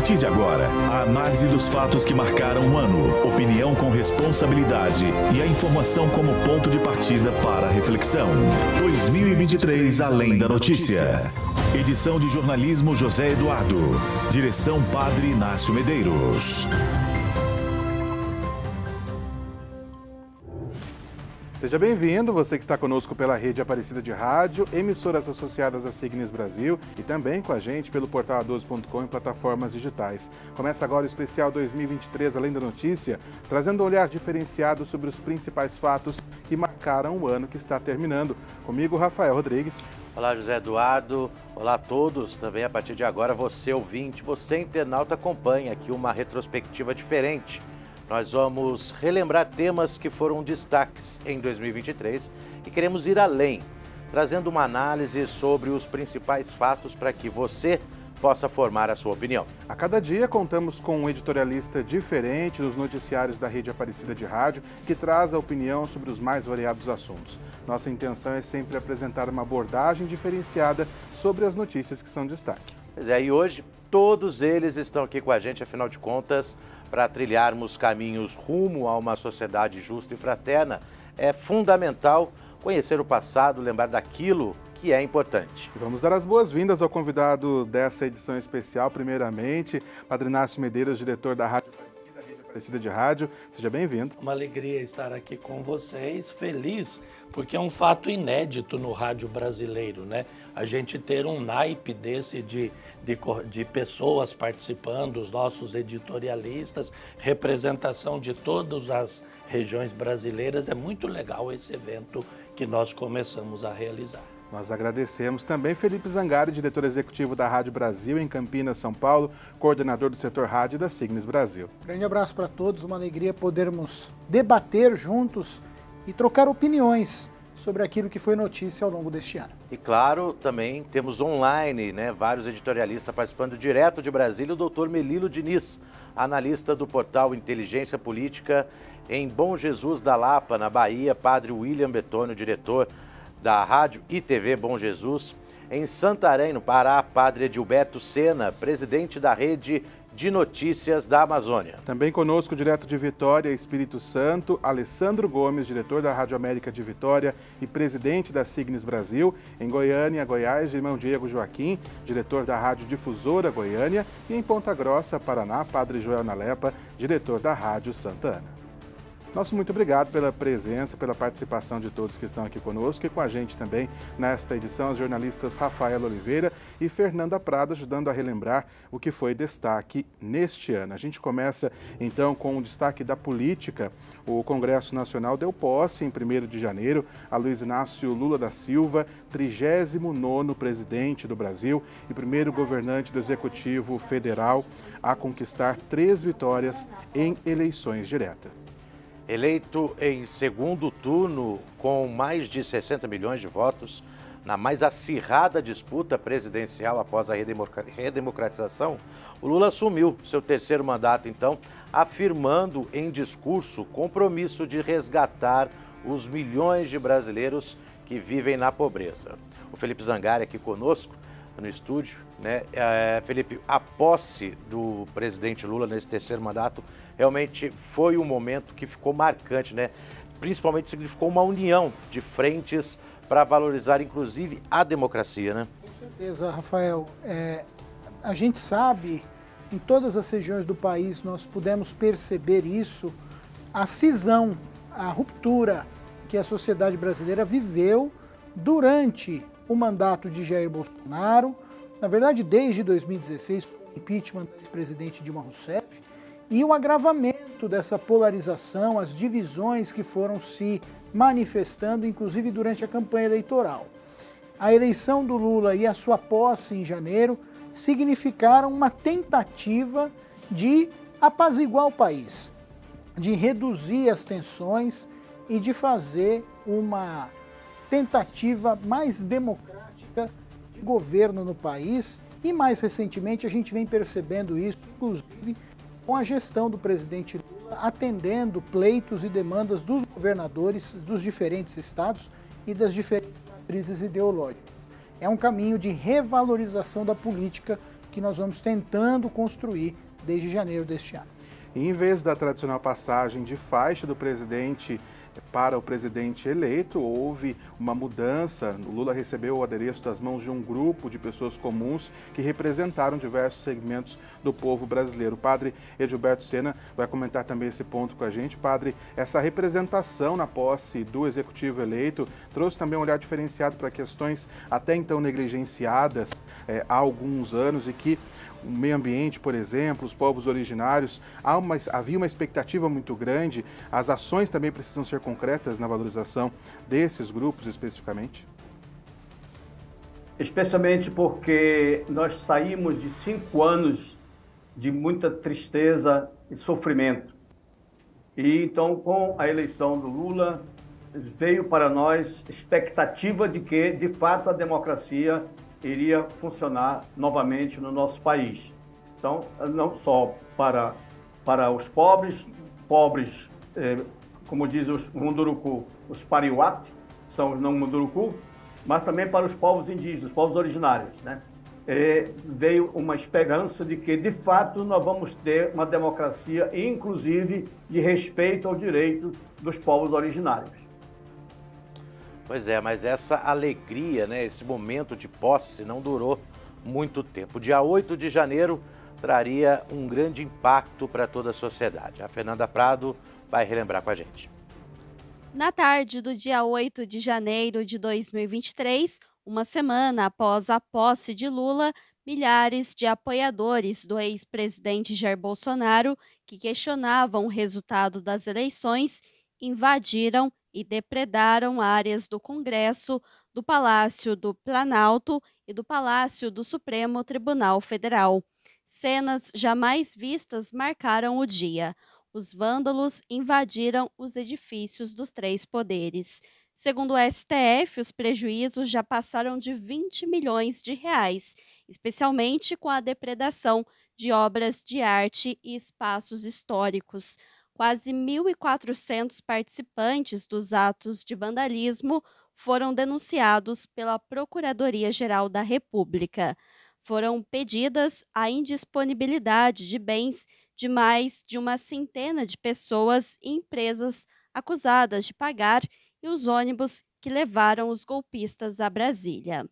partir de agora, a análise dos fatos que marcaram o ano, opinião com responsabilidade e a informação como ponto de partida para a reflexão. 2023 Além da Notícia. Edição de jornalismo José Eduardo. Direção Padre Inácio Medeiros. Seja bem-vindo, você que está conosco pela rede Aparecida de Rádio, emissoras associadas à Signes Brasil e também com a gente pelo portal a12.com e plataformas digitais. Começa agora o especial 2023 Além da Notícia, trazendo um olhar diferenciado sobre os principais fatos que marcaram o ano que está terminando. Comigo, Rafael Rodrigues. Olá, José Eduardo. Olá a todos. Também a partir de agora, você ouvinte, você internauta, acompanha aqui uma retrospectiva diferente. Nós vamos relembrar temas que foram destaques em 2023 e queremos ir além, trazendo uma análise sobre os principais fatos para que você possa formar a sua opinião. A cada dia contamos com um editorialista diferente nos noticiários da rede Aparecida de Rádio, que traz a opinião sobre os mais variados assuntos. Nossa intenção é sempre apresentar uma abordagem diferenciada sobre as notícias que são destaque. Pois é, e hoje todos eles estão aqui com a gente, afinal de contas, para trilharmos caminhos rumo a uma sociedade justa e fraterna. É fundamental conhecer o passado, lembrar daquilo que é importante. Vamos dar as boas-vindas ao convidado dessa edição especial, primeiramente, Padre Inácio Medeiros, diretor da Rádio Aparecida, Rede Aparecida de Rádio. Seja bem-vindo. Uma alegria estar aqui com vocês, feliz, porque é um fato inédito no rádio brasileiro, né? A gente ter um naipe desse de pessoas participando, os nossos editorialistas, representação de todas as regiões brasileiras, é muito legal esse evento que nós começamos a realizar. Nós agradecemos também Felipe Zangari, diretor executivo da Rádio Brasil em Campinas, São Paulo, coordenador do setor rádio da Signes Brasil. Grande abraço para todos, uma alegria podermos debater juntos e trocar opiniões sobre aquilo que foi notícia ao longo deste ano. E claro, também temos online, né, vários editorialistas participando direto de Brasília, o doutor Melilo Diniz, analista do portal Inteligência Política em Bom Jesus da Lapa, na Bahia, Padre William Betônio, diretor da Rádio e TV Bom Jesus. Em Santarém, no Pará, Padre Edilberto Sena, presidente da Rede de Notícias da Amazônia. Também conosco, direto de Vitória, Espírito Santo, Alessandro Gomes, diretor da Rádio América de Vitória e presidente da Signes Brasil. Em Goiânia, Goiás, irmão Diego Joaquim, diretor da Rádio Difusora Goiânia. E em Ponta Grossa, Paraná, Padre Joel Nalepa, diretor da Rádio Santa Ana. Nosso muito obrigado pela presença, pela participação de todos que estão aqui conosco e com a gente também nesta edição, os jornalistas Rafael Oliveira e Fernanda Prado, ajudando a relembrar o que foi destaque neste ano. A gente começa então com o destaque da política. O Congresso Nacional deu posse em 1º de janeiro a Luiz Inácio Lula da Silva, 39º presidente do Brasil e primeiro governante do Executivo Federal a conquistar 3 vitórias em eleições diretas. Eleito em segundo turno com mais de 60 milhões de votos, na mais acirrada disputa presidencial após a redemocratização, o Lula assumiu seu 3º mandato, então, afirmando em discurso o compromisso de resgatar os milhões de brasileiros que vivem na pobreza. O Felipe Zangari aqui conosco no estúdio, né? Felipe, a posse do presidente Lula nesse 3º mandato realmente foi um momento que ficou marcante, né? Principalmente significou uma união de frentes para valorizar, inclusive, a democracia, né? Com certeza, Rafael. A gente sabe, em todas as regiões do país, nós pudemos perceber isso, a cisão, a ruptura que a sociedade brasileira viveu durante o mandato de Jair Bolsonaro, na verdade, desde 2016, o impeachment do ex-presidente Dilma Rousseff, e o agravamento dessa polarização, as divisões que foram se manifestando, inclusive durante a campanha eleitoral. A eleição do Lula e a sua posse em janeiro significaram uma tentativa de apaziguar o país, de reduzir as tensões e de fazer uma tentativa mais democrática de governo no país. E mais recentemente a gente vem percebendo isso, inclusive com a gestão do presidente Lula atendendo pleitos e demandas dos governadores dos diferentes estados e das diferentes matrizes ideológicas. É um caminho de revalorização da política que nós vamos tentando construir desde janeiro deste ano. E em vez da tradicional passagem de faixa do presidente para o presidente eleito, houve uma mudança. O Lula recebeu o adereço das mãos de um grupo de pessoas comuns que representaram diversos segmentos do povo brasileiro. O padre Edilberto Sena vai comentar também esse ponto com a gente. Padre, essa representação na posse do executivo eleito trouxe também um olhar diferenciado para questões até então negligenciadas há alguns anos e que o meio ambiente, por exemplo, os povos originários, havia uma expectativa muito grande. As ações também precisam ser concretas na valorização desses grupos especificamente? Especialmente porque nós saímos de 5 anos de muita tristeza e sofrimento. E então, com a eleição do Lula, veio para nós expectativa de que, de fato, a democracia iria funcionar novamente no nosso país. Então, não só para os pobres, como diz os Munduruku, os Pariwati, são os não Munduruku, mas também para os povos indígenas, os povos originários, né? Veio uma esperança de que, de fato, nós vamos ter uma democracia, inclusive de respeito ao direito dos povos originários. Pois é, mas essa alegria, né, esse momento de posse não durou muito tempo. Dia 8 de janeiro traria um grande impacto para toda a sociedade. A Fernanda Prado vai relembrar com a gente. Na tarde do dia 8 de janeiro de 2023, uma semana após a posse de Lula, milhares de apoiadores do ex-presidente Jair Bolsonaro, que questionavam o resultado das eleições, invadiram e depredaram áreas do Congresso, do Palácio do Planalto e do Palácio do Supremo Tribunal Federal. Cenas jamais vistas marcaram o dia. Os vândalos invadiram os edifícios dos 3 poderes. Segundo o STF, os prejuízos já passaram de 20 milhões de reais, especialmente com a depredação de obras de arte e espaços históricos. Quase 1.400 participantes dos atos de vandalismo foram denunciados pela Procuradoria-Geral da República. Foram pedidas a indisponibilidade de bens de mais de uma centena de pessoas e empresas acusadas de pagar e os ônibus que levaram os golpistas a Brasília.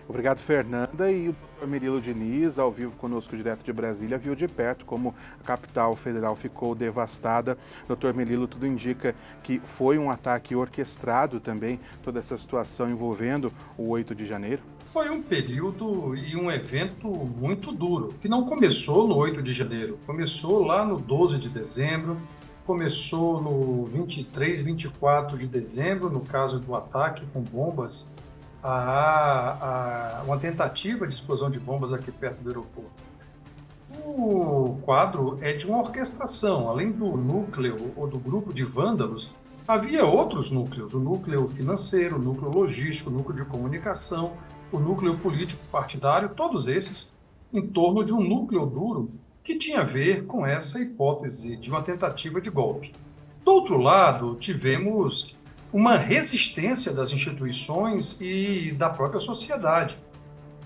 Obrigado, Fernanda. E o Dr. Mirilo Diniz, ao vivo conosco direto de Brasília, viu de perto como a capital federal ficou devastada. Dr. Mirilo, tudo indica que foi um ataque orquestrado também, toda essa situação envolvendo o 8 de janeiro? Foi um período e um evento muito duro, que não começou no 8 de janeiro, começou lá no 12 de dezembro, começou no 23, 24 de dezembro, no caso do ataque com bombas, uma tentativa de explosão de bombas aqui perto do aeroporto. O quadro é de uma orquestração. Além do núcleo ou do grupo de vândalos, havia outros núcleos, o núcleo financeiro, o núcleo logístico, o núcleo de comunicação, o núcleo político partidário, todos esses em torno de um núcleo duro que tinha a ver com essa hipótese de uma tentativa de golpe. Do outro lado, tivemos uma resistência das instituições e da própria sociedade.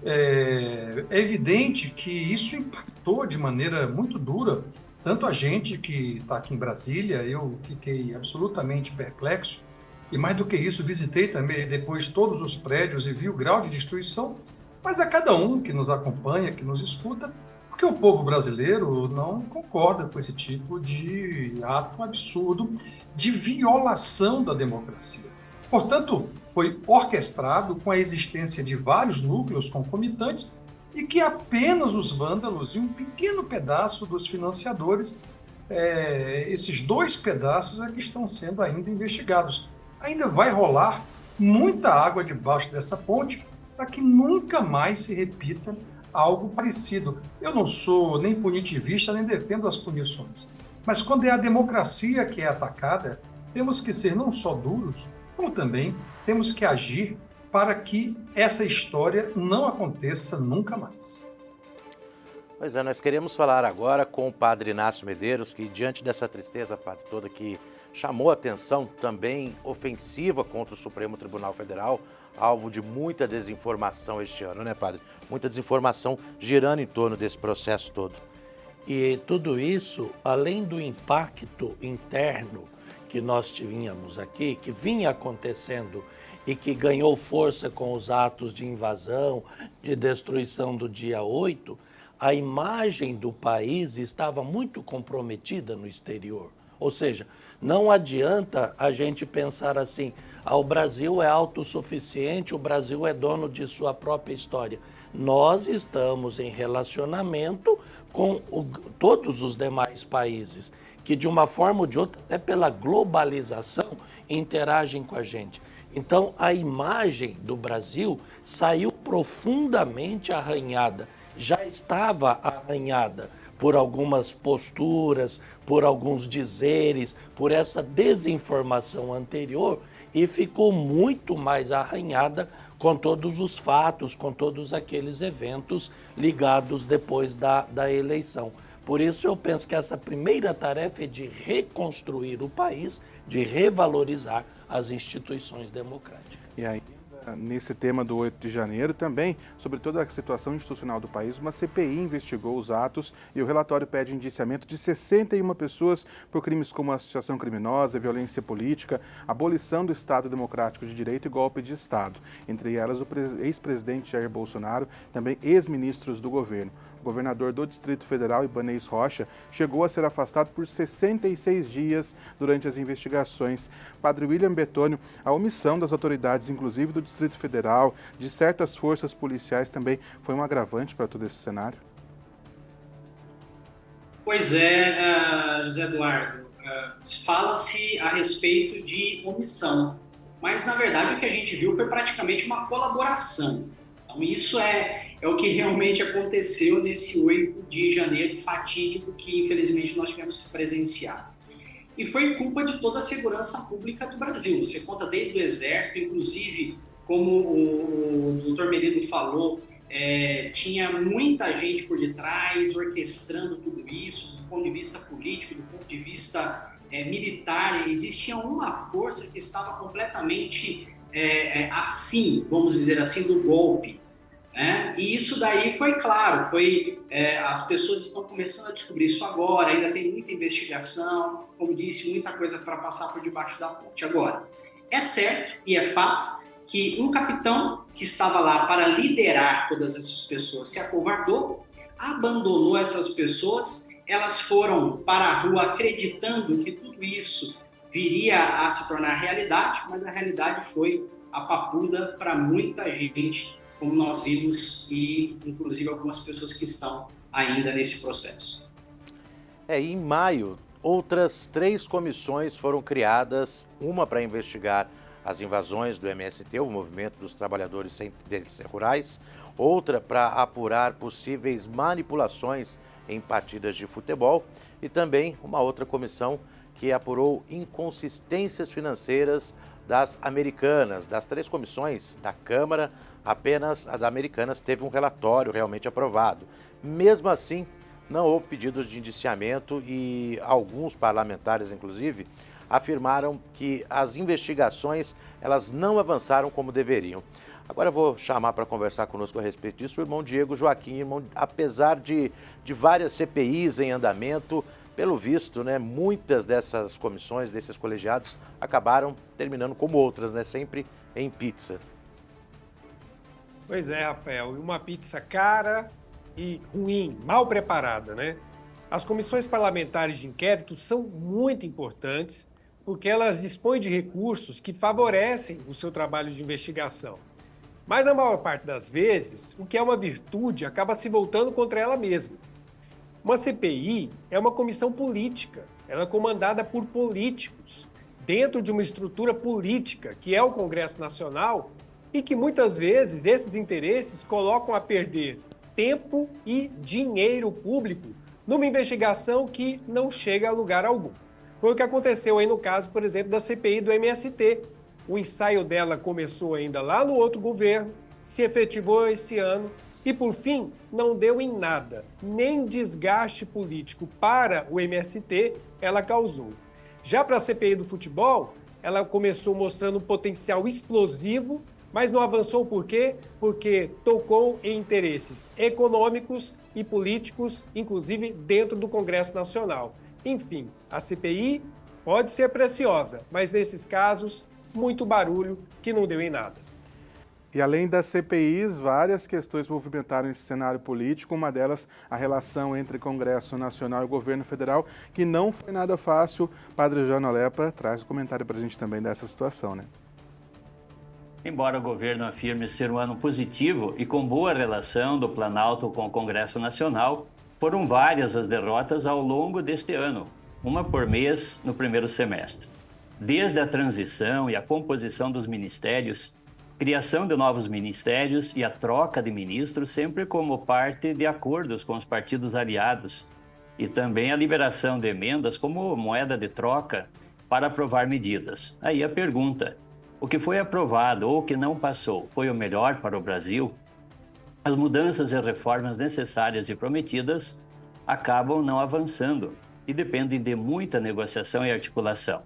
É evidente que isso impactou de maneira muito dura, tanto a gente que está aqui em Brasília, eu fiquei absolutamente perplexo, e mais do que isso, visitei também depois todos os prédios e vi o grau de destruição, mas a cada um que nos acompanha, que nos escuta, porque o povo brasileiro não concorda com esse tipo de ato absurdo de violação da democracia. Portanto, foi orquestrado com a existência de vários núcleos concomitantes e que apenas os vândalos e um pequeno pedaço dos financiadores, esses 2 pedaços é que estão sendo ainda investigados. Ainda vai rolar muita água debaixo dessa ponte para que nunca mais se repita algo parecido. Eu não sou nem punitivista, nem defendo as punições. Mas quando é a democracia que é atacada, temos que ser não só duros, como também temos que agir para que essa história não aconteça nunca mais. Pois é, nós queremos falar agora com o padre Inácio Medeiros, que diante dessa tristeza toda que chamou atenção também ofensiva contra o Supremo Tribunal Federal, alvo de muita desinformação este ano, né, padre? Muita desinformação girando em torno desse processo todo. E tudo isso, além do impacto interno que nós tínhamos aqui, que vinha acontecendo e que ganhou força com os atos de invasão, de destruição do dia 8, a imagem do país estava muito comprometida no exterior. Ou seja, não adianta a gente pensar assim, o Brasil é autossuficiente, o Brasil é dono de sua própria história. Nós estamos em relacionamento com todos os demais países, que de uma forma ou de outra, até pela globalização, interagem com a gente. Então, a imagem do Brasil saiu profundamente arranhada, já estava arranhada por algumas posturas, por alguns dizeres, por essa desinformação anterior e ficou muito mais arranhada com todos os fatos, com todos aqueles eventos ligados depois da eleição. Por isso eu penso que essa primeira tarefa é de reconstruir o país, de revalorizar as instituições democráticas. E aí, nesse tema do 8 de janeiro também, sobre toda a situação institucional do país, uma CPI investigou os atos e o relatório pede indiciamento de 61 pessoas por crimes como associação criminosa, violência política, abolição do Estado Democrático de Direito e golpe de Estado. Entre elas, o ex-presidente Jair Bolsonaro, também ex-ministros do governo. O governador do Distrito Federal, Ibanez Rocha, chegou a ser afastado por 66 dias durante as investigações. Padre William Bettônio, a omissão das autoridades, inclusive do Distrito Federal, de certas forças policiais, também foi um agravante para todo esse cenário? Pois é, José Eduardo, fala-se a respeito de omissão, mas na verdade o que a gente viu foi praticamente uma colaboração. Então isso é o que realmente aconteceu nesse 8 de janeiro fatídico que infelizmente nós tivemos que presenciar. E foi culpa de toda a segurança pública do Brasil. Você conta desde o Exército, inclusive, como o doutor Merino falou, tinha muita gente por detrás orquestrando tudo isso, do ponto de vista político, do ponto de vista militar. Existia uma força que estava completamente afim, vamos dizer assim, do golpe. E isso daí foi claro, as pessoas estão começando a descobrir isso agora, ainda tem muita investigação, como disse, muita coisa para passar por debaixo da ponte. Agora, é certo e é fato que um capitão que estava lá para liderar todas essas pessoas se acovardou, abandonou essas pessoas, elas foram para a rua acreditando que tudo isso viria a se tornar realidade, mas a realidade foi a papuda para muita gente, como nós vimos, e inclusive algumas pessoas que estão ainda nesse processo. Em maio, outras 3 comissões foram criadas, uma para investigar as invasões do MST, o Movimento dos Trabalhadores Sem Rurais, outra para apurar possíveis manipulações em partidas de futebol e também uma outra comissão que apurou inconsistências financeiras das Americanas. Das 3 comissões da Câmara, apenas a da Americanas teve um relatório realmente aprovado. Mesmo assim, não houve pedidos de indiciamento e alguns parlamentares, inclusive, afirmaram que as investigações elas não avançaram como deveriam. Agora eu vou chamar para conversar conosco a respeito disso o irmão Diego Joaquim. Apesar de várias CPIs em andamento, pelo visto, muitas dessas comissões, desses colegiados, acabaram terminando como outras, sempre em pizza. Pois é, Rafael, uma pizza cara e ruim, mal preparada, As comissões parlamentares de inquérito são muito importantes porque elas dispõem de recursos que favorecem o seu trabalho de investigação. Mas a maior parte das vezes, o que é uma virtude acaba se voltando contra ela mesma. Uma CPI é uma comissão política, ela é comandada por políticos, dentro de uma estrutura política, que é o Congresso Nacional, e que muitas vezes esses interesses colocam a perder tempo e dinheiro público numa investigação que não chega a lugar algum. Foi o que aconteceu aí no caso, por exemplo, da CPI do MST. O ensaio dela começou ainda lá no outro governo, se efetivou esse ano e, por fim, não deu em nada. Nem desgaste político para o MST ela causou. Já para a CPI do futebol, ela começou mostrando um potencial explosivo, mas não avançou por quê? Porque tocou em interesses econômicos e políticos, inclusive dentro do Congresso Nacional. Enfim, a CPI pode ser preciosa, mas nesses casos, muito barulho que não deu em nada. E além das CPIs, várias questões movimentaram esse cenário político, uma delas a relação entre Congresso Nacional e Governo Federal, que não foi nada fácil. Padre João Lepa traz um comentário para a gente também dessa situação, né? Embora o governo afirme ser um ano positivo e com boa relação do Planalto com o Congresso Nacional, foram várias as derrotas ao longo deste ano, uma por mês no primeiro semestre. Desde a transição e a composição dos ministérios, criação de novos ministérios e a troca de ministros sempre como parte de acordos com os partidos aliados e também a liberação de emendas como moeda de troca para aprovar medidas. Aí a pergunta, o que foi aprovado ou o que não passou foi o melhor para o Brasil? As mudanças e reformas necessárias e prometidas acabam não avançando e dependem de muita negociação e articulação.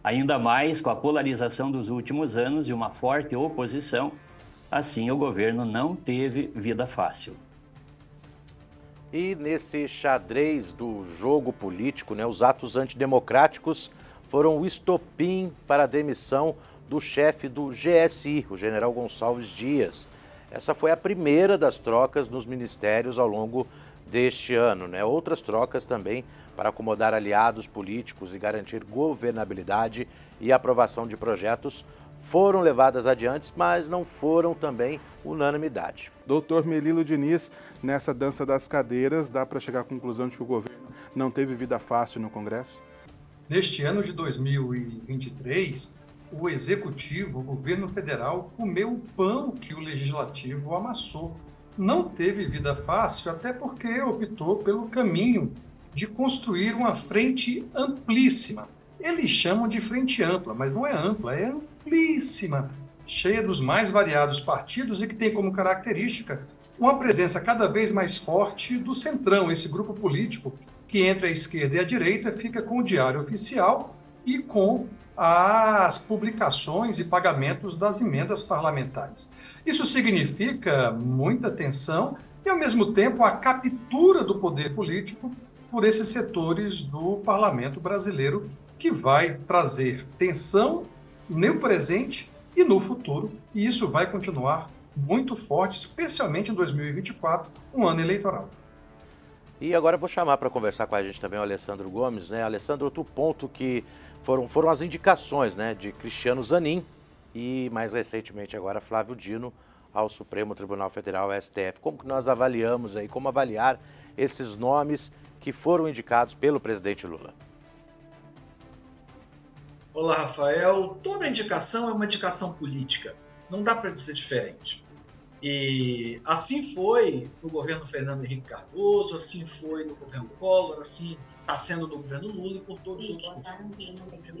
Ainda mais com a polarização dos últimos anos e uma forte oposição, assim o governo não teve vida fácil. E nesse xadrez do jogo político, né, os atos antidemocráticos foram o estopim para a demissão do chefe do GSI, o general Gonçalves Dias. Essa foi a primeira das trocas nos ministérios ao longo deste ano, né? Outras trocas também para acomodar aliados políticos e garantir governabilidade e aprovação de projetos foram levadas adiante, mas não foram também unanimidade. Doutor Melilo Diniz, nessa dança das cadeiras, dá para chegar à conclusão de que o governo não teve vida fácil no Congresso? Neste ano de 2023, o Executivo, o governo federal, comeu o pão que o Legislativo amassou. Não teve vida fácil, até porque optou pelo caminho de construir uma frente amplíssima. Eles chamam de frente ampla, mas não é ampla, é amplíssima, cheia dos mais variados partidos e que tem como característica uma presença cada vez mais forte do Centrão, esse grupo político que entre a esquerda e a direita fica com o Diário Oficial e com as publicações e pagamentos das emendas parlamentares. Isso significa muita tensão e, ao mesmo tempo, a captura do poder político por esses setores do parlamento brasileiro, que vai trazer tensão no presente e no futuro, e isso vai continuar muito forte, especialmente em 2024, um ano eleitoral. E agora eu vou chamar para conversar com a gente também o Alessandro Gomes, né? Alessandro, outro ponto que foram as indicações, né, de Cristiano Zanin e, mais recentemente agora, Flávio Dino ao Supremo Tribunal Federal, STF. Como que nós avaliamos aí, como avaliar esses nomes que foram indicados pelo presidente Lula? Olá, Rafael. Toda indicação é uma indicação política. Não dá para dizer diferente. E assim foi no governo Fernando Henrique Cardoso, assim foi no governo Collor, assim está sendo no governo Lula e por todos os outros governos.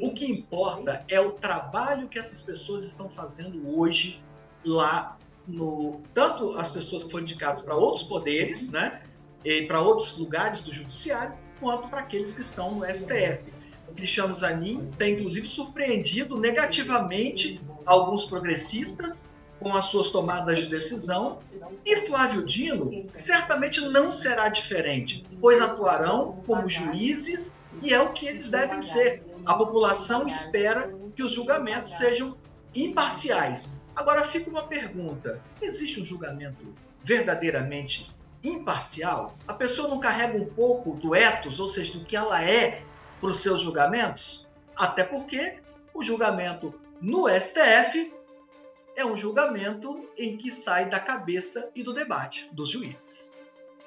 O que importa é o trabalho que essas pessoas estão fazendo hoje lá no... Tanto as pessoas que foram indicadas para outros poderes, né, e para outros lugares do judiciário, quanto para aqueles que estão no STF. O Cristiano Zanin tem, inclusive, surpreendido negativamente alguns progressistas com as suas tomadas de decisão, e Flávio Dino certamente não será diferente, pois atuarão como juízes e é o que eles devem ser. A população espera que os julgamentos sejam imparciais. Agora fica uma pergunta, existe um julgamento verdadeiramente imparcial? A pessoa não carrega um pouco do ethos, ou seja, do que ela é, para os seus julgamentos? Até porque o julgamento no STF é um julgamento em que sai da cabeça e do debate dos juízes.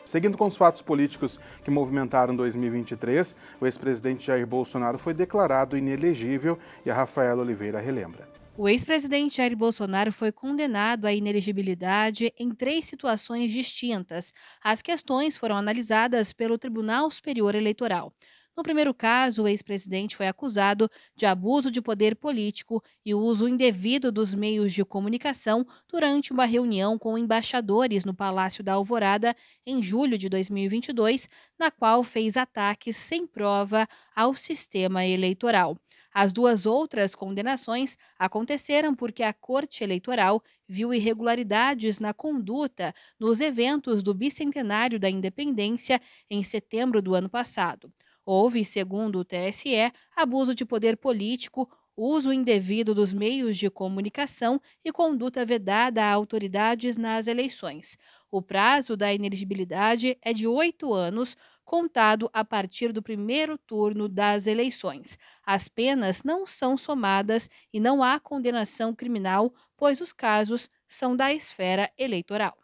Seguindo com os fatos políticos que movimentaram 2023, o ex-presidente Jair Bolsonaro foi declarado inelegível e a Rafaela Oliveira relembra. O ex-presidente Jair Bolsonaro foi condenado à inelegibilidade em 3 situações distintas. As questões foram analisadas pelo Tribunal Superior Eleitoral. No primeiro caso, o ex-presidente foi acusado de abuso de poder político e uso indevido dos meios de comunicação durante uma reunião com embaixadores no Palácio da Alvorada em julho de 2022, na qual fez ataques sem prova ao sistema eleitoral. As duas outras condenações aconteceram porque a Corte Eleitoral viu irregularidades na conduta nos eventos do bicentenário da Independência em setembro do ano passado. Houve, segundo o TSE, abuso de poder político, uso indevido dos meios de comunicação e conduta vedada a autoridades nas eleições. O prazo da inelegibilidade é de 8 anos, contado a partir do primeiro turno das eleições. As penas não são somadas e não há condenação criminal, pois os casos são da esfera eleitoral.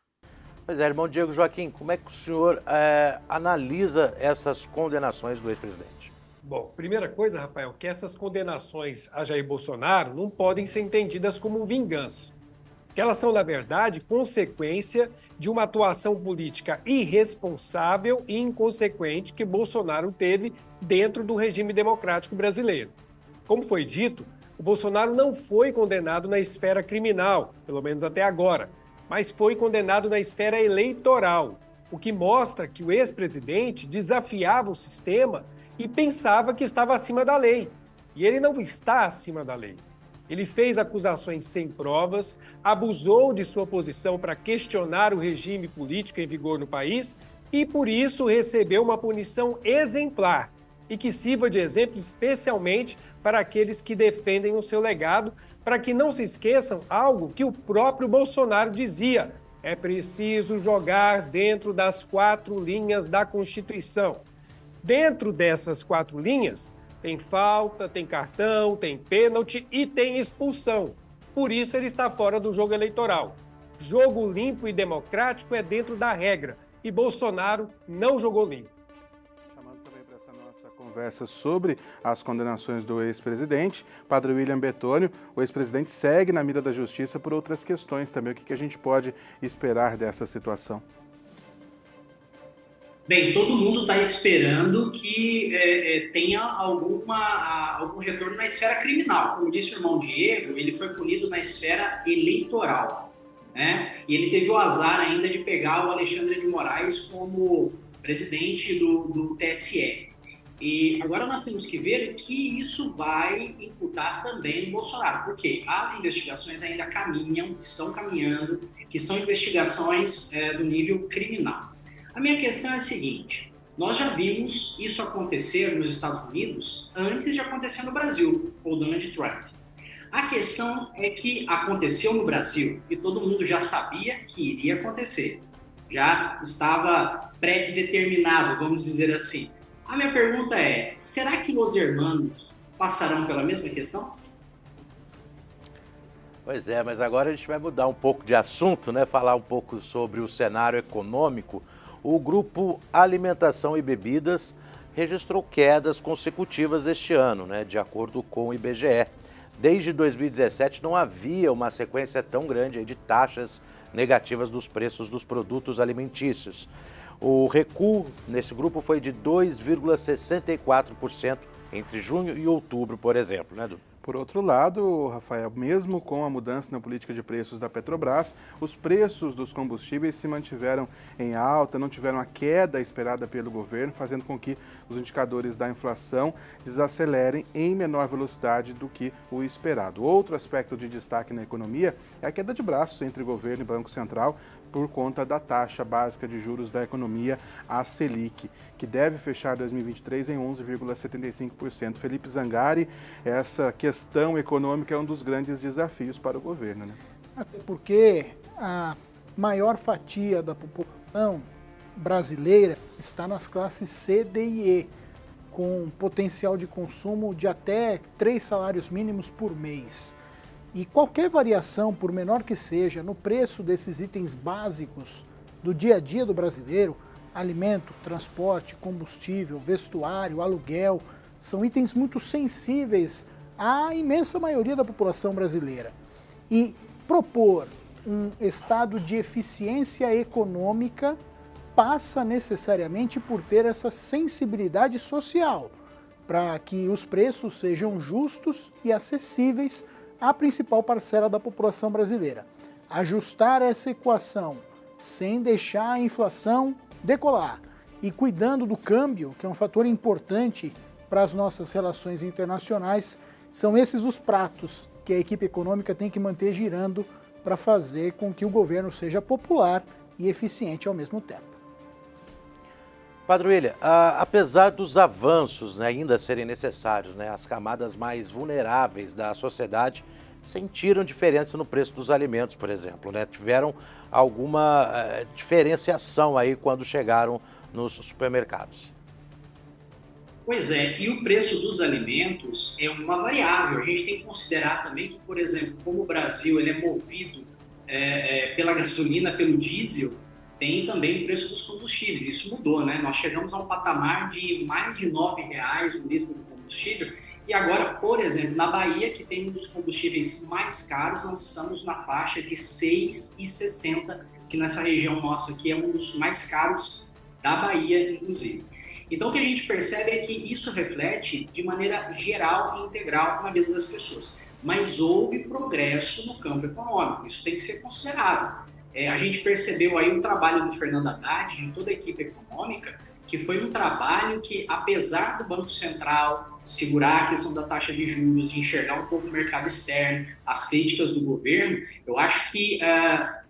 Pois é, irmão Diego Joaquim, como é que o senhor analisa essas condenações do ex-presidente? Bom, primeira coisa, Rafael, que essas condenações a Jair Bolsonaro não podem ser entendidas como vingança. Que elas são, na verdade, consequência de uma atuação política irresponsável e inconsequente que Bolsonaro teve dentro do regime democrático brasileiro. Como foi dito, o Bolsonaro não foi condenado na esfera criminal, pelo menos até agora, mas foi condenado na esfera eleitoral, o que mostra que o ex-presidente desafiava o sistema e pensava que estava acima da lei. E ele não está acima da lei. Ele fez acusações sem provas, abusou de sua posição para questionar o regime político em vigor no país e, por isso, recebeu uma punição exemplar e que sirva de exemplo especialmente para aqueles que defendem o seu legado, para que não se esqueçam algo que o próprio Bolsonaro dizia: é preciso jogar dentro das 4 linhas da Constituição. Dentro dessas 4 linhas, tem falta, tem cartão, tem pênalti e tem expulsão. Por isso ele está fora do jogo eleitoral. Jogo limpo e democrático é dentro da regra. E Bolsonaro não jogou limpo. Chamando também para essa nossa conversa sobre as condenações do ex-presidente, Padre William Bettônio, o ex-presidente segue na mira da justiça por outras questões também. O que a gente pode esperar dessa situação? Bem, todo mundo está esperando que tenha algum retorno na esfera criminal. Como disse o irmão Diego, ele foi punido na esfera eleitoral, né? E ele teve o azar ainda de pegar o Alexandre de Moraes como presidente do TSE. E agora nós temos que ver que isso vai imputar também no Bolsonaro, porque as investigações ainda estão caminhando, que são investigações do nível criminal. A minha questão é a seguinte: nós já vimos isso acontecer nos Estados Unidos antes de acontecer no Brasil, com o Donald Trump. A questão é que aconteceu no Brasil e todo mundo já sabia que iria acontecer. Já estava pré-determinado, vamos dizer assim. A minha pergunta é: será que os hermanos passarão pela mesma questão? Pois é, mas agora a gente vai mudar um pouco de assunto, né? Falar um pouco sobre o cenário econômico. O Grupo Alimentação e Bebidas registrou quedas consecutivas este ano, né, de acordo com o IBGE. Desde 2017 não havia uma sequência tão grande aí de taxas negativas dos preços dos produtos alimentícios. O recuo nesse grupo foi de 2,64% entre junho e outubro, por exemplo, né, Du? Por outro lado, Rafael, mesmo com a mudança na política de preços da Petrobras, os preços dos combustíveis se mantiveram em alta, não tiveram a queda esperada pelo governo, fazendo com que os indicadores da inflação desacelerem em menor velocidade do que o esperado. Outro aspecto de destaque na economia é a queda de braços entre governo e Banco Central por conta da taxa básica de juros da economia, a Selic, que deve fechar 2023 em 11,75%. Felipe Zangari, essa questão econômica é um dos grandes desafios para o governo, né? Até porque a maior fatia da população brasileira está nas classes C, D e E, com potencial de consumo de até 3 salários mínimos por mês. E qualquer variação, por menor que seja, no preço desses itens básicos do dia a dia do brasileiro, alimento, transporte, combustível, vestuário, aluguel, são itens muito sensíveis à imensa maioria da população brasileira. E propor um estado de eficiência econômica passa necessariamente por ter essa sensibilidade social, para que os preços sejam justos e acessíveis à principal parcela da população brasileira. Ajustar essa equação sem deixar a inflação decolar e cuidando do câmbio, que é um fator importante para as nossas relações internacionais, são esses os pratos que a equipe econômica tem que manter girando para fazer com que o governo seja popular e eficiente ao mesmo tempo. Padre William, apesar dos avanços, né, ainda serem necessários, né, as camadas mais vulneráveis da sociedade sentiram diferença no preço dos alimentos, por exemplo, né? Tiveram alguma diferenciação aí quando chegaram nos supermercados. Pois é, e o preço dos alimentos é uma variável. A gente tem que considerar também que, por exemplo, como o Brasil ele é movido pela gasolina, pelo diesel, tem também o preço dos combustíveis. Isso mudou, né? Nós chegamos a um patamar de mais de R$ 9,00 o litro do combustível. E agora, por exemplo, na Bahia, que tem um dos combustíveis mais caros, nós estamos na faixa de R$ 6,60, que nessa região nossa aqui é um dos mais caros da Bahia, inclusive. Então, o que a gente percebe é que isso reflete de maneira geral e integral na vida das pessoas. Mas houve progresso no campo econômico, isso tem que ser considerado. A gente percebeu aí um trabalho do Fernando Haddad, de toda a equipe econômica, que foi um trabalho que, apesar do Banco Central segurar a questão da taxa de juros, de enxergar um pouco o mercado externo, as críticas do governo, eu acho que a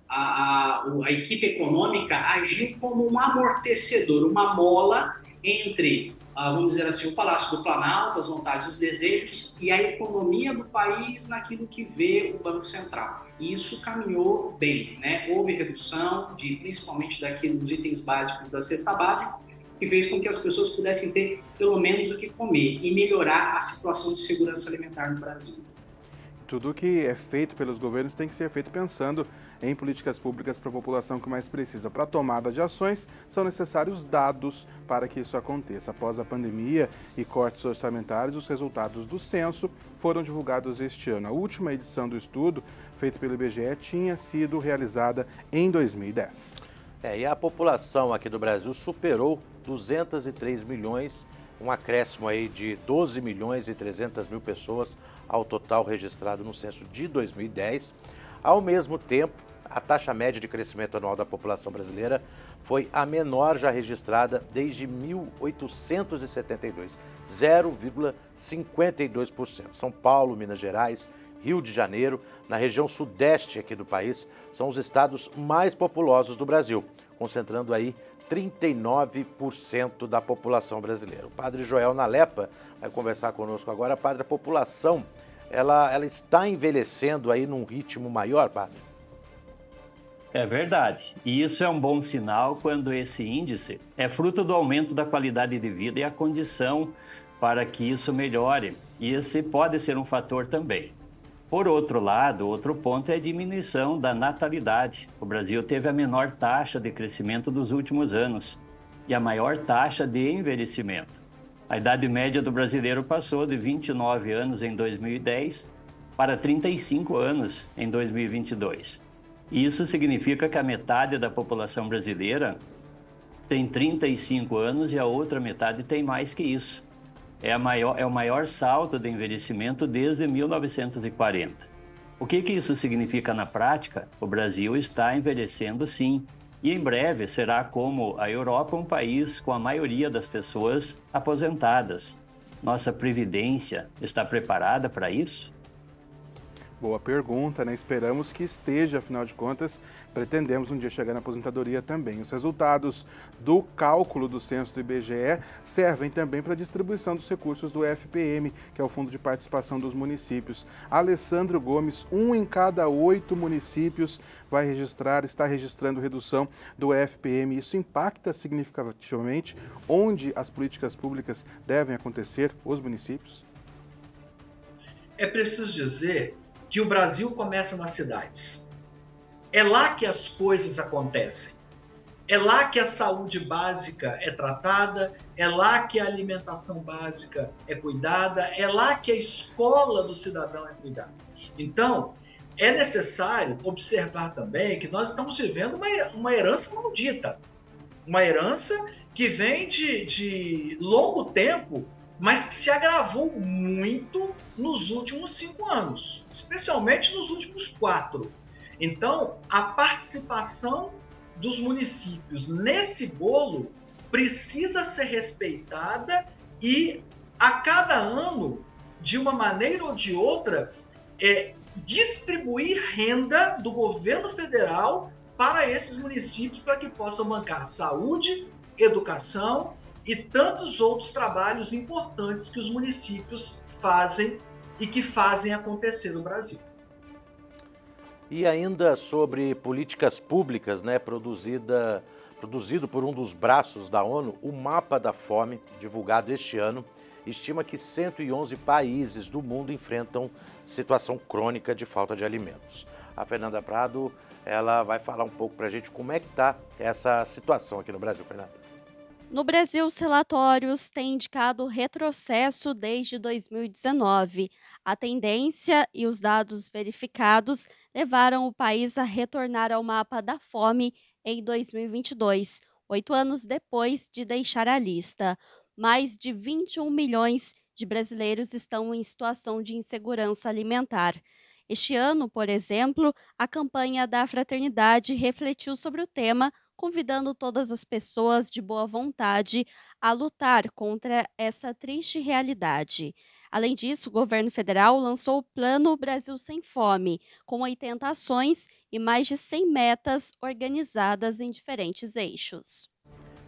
equipe econômica agiu como um amortecedor, uma mola entre, vamos dizer assim, o Palácio do Planalto, as vontades e os desejos, e a economia do país naquilo que vê o Banco Central. E isso caminhou bem, né? Houve redução, principalmente dos itens básicos da cesta básica, que fez com que as pessoas pudessem ter pelo menos o que comer e melhorar a situação de segurança alimentar no Brasil. Tudo que é feito pelos governos tem que ser feito pensando em políticas públicas para a população que mais precisa. Para a tomada de ações, são necessários dados para que isso aconteça. Após a pandemia e cortes orçamentários, os resultados do censo foram divulgados este ano. A última edição do estudo, feito pelo IBGE, tinha sido realizada em 2010. E a população aqui do Brasil superou 203 milhões, um acréscimo aí de 12 milhões e 300 mil pessoas ao total registrado no censo de 2010. Ao mesmo tempo, a taxa média de crescimento anual da população brasileira foi a menor já registrada desde 1872, 0,52%. São Paulo, Minas Gerais, Rio de Janeiro, na região sudeste aqui do país, são os estados mais populosos do Brasil, concentrando aí 39% da população brasileira. O padre Joel Nalepa vai conversar conosco agora. Padre, a população, ela está envelhecendo aí num ritmo maior, padre? É verdade. E isso é um bom sinal quando esse índice é fruto do aumento da qualidade de vida e a condição para que isso melhore. E esse pode ser um fator também. Por outro lado, outro ponto é a diminuição da natalidade. O Brasil teve a menor taxa de crescimento dos últimos anos e a maior taxa de envelhecimento. A idade média do brasileiro passou de 29 anos em 2010 para 35 anos em 2022. Isso significa que a metade da população brasileira tem 35 anos e a outra metade tem mais que isso. É o maior salto de envelhecimento desde 1940. O que isso significa na prática? O Brasil está envelhecendo sim, e em breve será como a Europa um país com a maioria das pessoas aposentadas. Nossa previdência está preparada para isso? Boa pergunta, né? Esperamos que esteja, afinal de contas, pretendemos um dia chegar na aposentadoria também. Os resultados do cálculo do censo do IBGE servem também para a distribuição dos recursos do FPM, que é o Fundo de Participação dos Municípios. Alessandro Gomes, 1 em cada 8 municípios está registrando redução do FPM. Isso impacta significativamente onde as políticas públicas devem acontecer, os municípios? É preciso dizer que o Brasil começa nas cidades. É lá que as coisas acontecem. É lá que a saúde básica é tratada, é lá que a alimentação básica é cuidada, é lá que a escola do cidadão é cuidada. Então, é necessário observar também que nós estamos vivendo uma herança maldita. Uma herança que vem de longo tempo mas que se agravou muito nos últimos 5 anos, especialmente nos últimos 4. Então, a participação dos municípios nesse bolo precisa ser respeitada e, a cada ano, de uma maneira ou de outra, distribuir renda do governo federal para esses municípios para que possam bancar saúde, educação e tantos outros trabalhos importantes que os municípios fazem e que fazem acontecer no Brasil. E ainda sobre políticas públicas, né, produzido por um dos braços da ONU, o Mapa da Fome, divulgado este ano, estima que 111 países do mundo enfrentam situação crônica de falta de alimentos. A Fernanda Prado, ela vai falar um pouco para a gente como é que está essa situação aqui no Brasil, Fernanda. No Brasil, os relatórios têm indicado retrocesso desde 2019. A tendência e os dados verificados levaram o país a retornar ao mapa da fome em 2022, 8 anos depois de deixar a lista. Mais de 21 milhões de brasileiros estão em situação de insegurança alimentar. Este ano, por exemplo, a campanha da Fraternidade refletiu sobre o tema, convidando todas as pessoas de boa vontade a lutar contra essa triste realidade. Além disso, o governo federal lançou o Plano Brasil Sem Fome, com 80 ações e mais de 100 metas organizadas em diferentes eixos.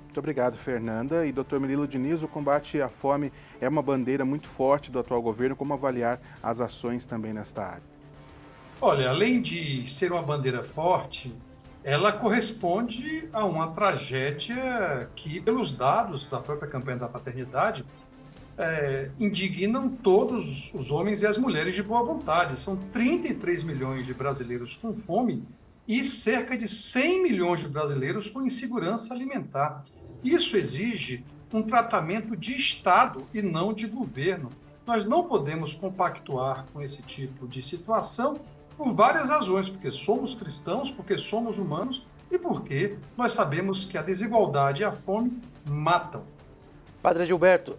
Muito obrigado, Fernanda. E Dr. Murilo Diniz, o combate à fome é uma bandeira muito forte do atual governo. Como avaliar as ações também nesta área? Olha, além de ser uma bandeira forte, ela corresponde a uma tragédia que, pelos dados da própria campanha da paternidade, indignam todos os homens e as mulheres de boa vontade. São 33 milhões de brasileiros com fome e cerca de 100 milhões de brasileiros com insegurança alimentar. Isso exige um tratamento de Estado e não de governo. Nós não podemos compactuar com esse tipo de situação por várias razões, porque somos cristãos, porque somos humanos e porque nós sabemos que a desigualdade e a fome matam. Padre Gilberto,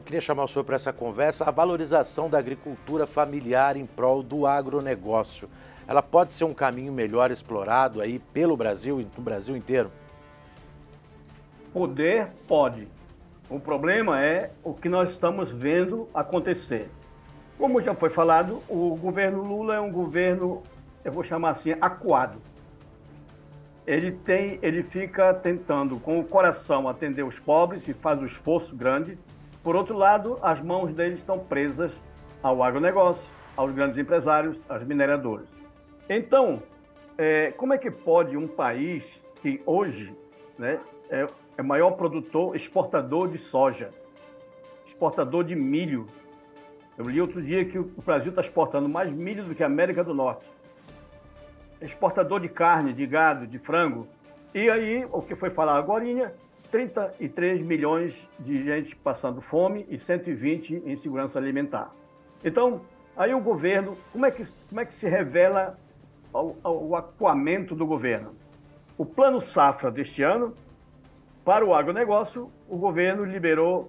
queria chamar o senhor para essa conversa. A valorização da agricultura familiar em prol do agronegócio, ela pode ser um caminho melhor explorado aí pelo Brasil, no Brasil inteiro? Poder pode. O problema é o que nós estamos vendo acontecer. Como já foi falado, o governo Lula é um governo, eu vou chamar assim, acuado. Ele fica tentando, com o coração, atender os pobres e faz um esforço grande. Por outro lado, as mãos dele estão presas ao agronegócio, aos grandes empresários, às mineradoras. Então, como é que pode um país que hoje, né, é o maior produtor, exportador de soja, exportador de milho? Eu li outro dia que o Brasil está exportando mais milho do que a América do Norte. Exportador de carne, de gado, de frango. E aí, o que foi falado agora, 33 milhões de gente passando fome e 120 em segurança alimentar. Então, aí o governo, como é que se revela o acuamento do governo? O Plano Safra deste ano, para o agronegócio, o governo liberou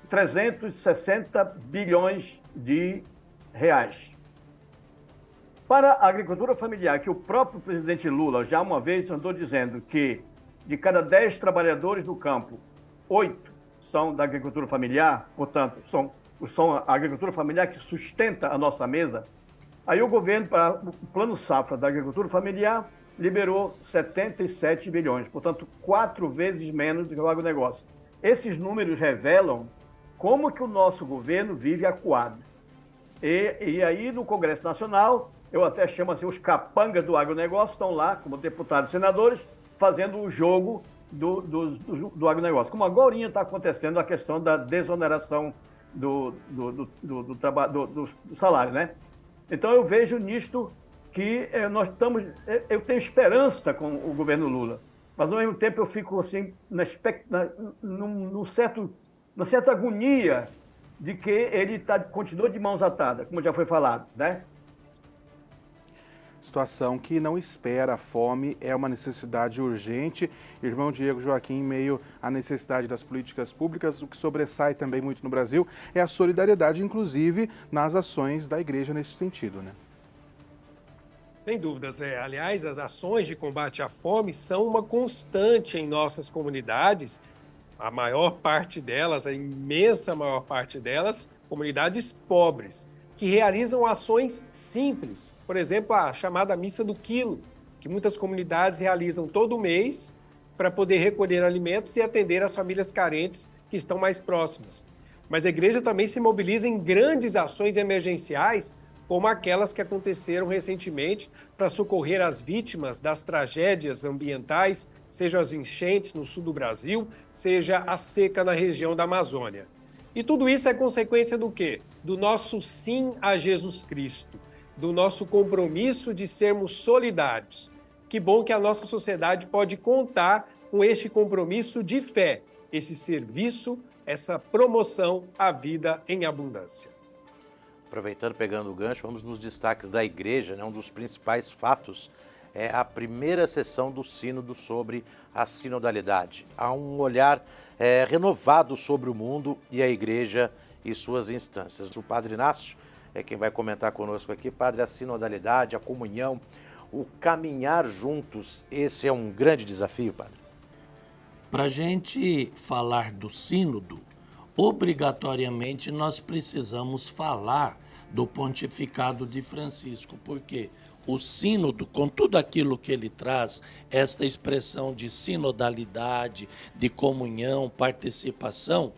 360 bilhões de reais. Para a agricultura familiar, que o próprio presidente Lula já uma vez andou dizendo que de cada 10 trabalhadores do campo, 8 são da agricultura familiar, portanto, são a agricultura familiar que sustenta a nossa mesa. Aí o governo, para o Plano Safra da agricultura familiar, liberou 77 bilhões, portanto, 4 vezes menos do que o agronegócio. Esses números revelam como que o nosso governo vive acuado. E aí, no Congresso Nacional, eu até chamo assim, os capangas do agronegócio estão lá, como deputados e senadores, fazendo o jogo do agronegócio. Como agora está acontecendo a questão da desoneração do salário, né? Então, eu vejo nisto que eu tenho esperança com o governo Lula, mas, ao mesmo tempo, eu fico assim, numa certa agonia de que ele continua de mãos atadas, como já foi falado, né? situação que não espera. A fome é uma necessidade urgente. Irmão Diego Joaquim, em meio à necessidade das políticas públicas, o que sobressai também muito no Brasil é a solidariedade, inclusive nas ações da igreja nesse sentido, né? Sem dúvidas, aliás, as ações de combate à fome são uma constante em nossas comunidades. A maior parte delas, a imensa maior parte delas, comunidades pobres, que realizam ações simples. Por exemplo, a chamada Missa do Quilo, que muitas comunidades realizam todo mês para poder recolher alimentos e atender as famílias carentes que estão mais próximas. Mas a igreja também se mobiliza em grandes ações emergenciais, como aquelas que aconteceram recentemente para socorrer as vítimas das tragédias ambientais, seja as enchentes no sul do Brasil, seja a seca na região da Amazônia. E tudo isso é consequência do quê? Do nosso sim a Jesus Cristo, do nosso compromisso de sermos solidários. Que bom que a nossa sociedade pode contar com este compromisso de fé, esse serviço, essa promoção à vida em abundância. Aproveitando, pegando o gancho, vamos nos destaques da igreja, né? Um dos principais fatos é a primeira sessão do sínodo sobre a sinodalidade. Há um olhar renovado sobre o mundo e a igreja e suas instâncias. O Padre Inácio é quem vai comentar conosco aqui. Padre, a sinodalidade, a comunhão, o caminhar juntos, esse é um grande desafio, Padre? Para a gente falar do sínodo, obrigatoriamente nós precisamos falar do pontificado de Francisco, porque o sínodo, com tudo aquilo que ele traz, esta expressão de sinodalidade, de comunhão, participação,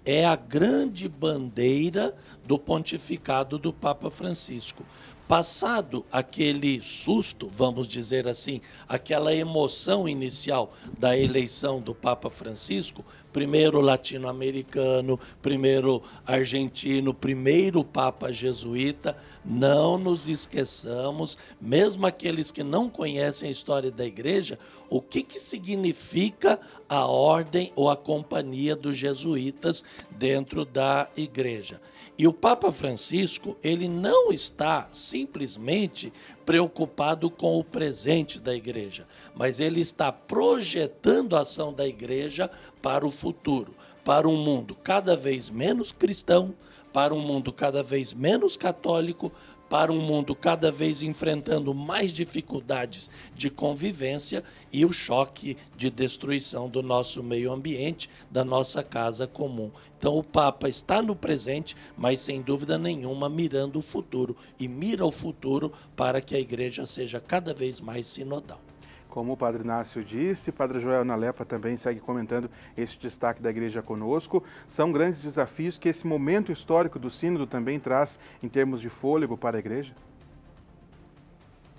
é a grande bandeira do pontificado do Papa Francisco. Passado aquele susto, vamos dizer assim, aquela emoção inicial da eleição do Papa Francisco, primeiro latino-americano, primeiro argentino, primeiro Papa jesuíta, não nos esqueçamos, mesmo aqueles que não conhecem a história da igreja, o que significa a ordem ou a companhia dos jesuítas dentro da igreja. E o Papa Francisco, ele não está simplesmente preocupado com o presente da igreja, mas ele está projetando a ação da igreja para o futuro, para um mundo cada vez menos cristão, para um mundo cada vez menos católico, para um mundo cada vez enfrentando mais dificuldades de convivência e o choque de destruição do nosso meio ambiente, da nossa casa comum. Então o Papa está no presente, mas sem dúvida nenhuma mirando o futuro, e mira o futuro para que a igreja seja cada vez mais sinodal. Como o Padre Inácio disse, Padre Joel Nalepa também segue comentando esse destaque da igreja conosco. São grandes desafios que esse momento histórico do sínodo também traz em termos de fôlego para a igreja?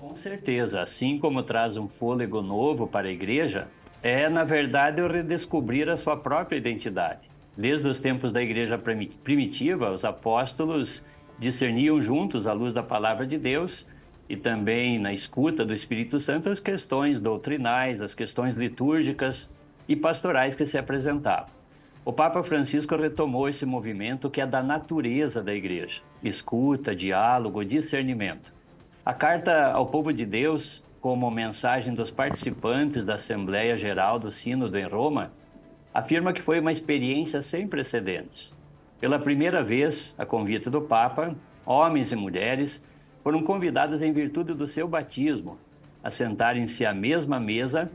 Com certeza, assim como traz um fôlego novo para a igreja, é na verdade o redescobrir a sua própria identidade. Desde os tempos da igreja primitiva, os apóstolos discerniam juntos à luz da palavra de Deus e também na escuta do Espírito Santo as questões doutrinais, as questões litúrgicas e pastorais que se apresentavam. O Papa Francisco retomou esse movimento que é da natureza da igreja: escuta, diálogo, discernimento. A carta ao povo de Deus, como mensagem dos participantes da Assembleia Geral do Sínodo em Roma, afirma que foi uma experiência sem precedentes. Pela primeira vez, a convite do Papa, homens e mulheres foram convidados em virtude do seu batismo a sentarem-se à mesma mesa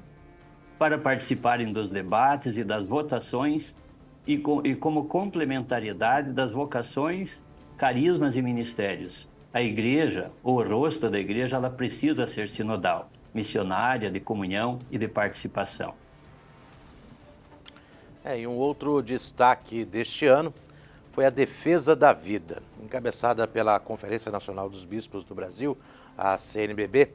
para participarem dos debates e das votações e como complementariedade das vocações, carismas e ministérios. A igreja, ou o rosto da igreja, ela precisa ser sinodal, missionária, de comunhão e de participação. E um outro destaque deste ano foi a defesa da vida. Encabeçada pela Conferência Nacional dos Bispos do Brasil, a CNBB,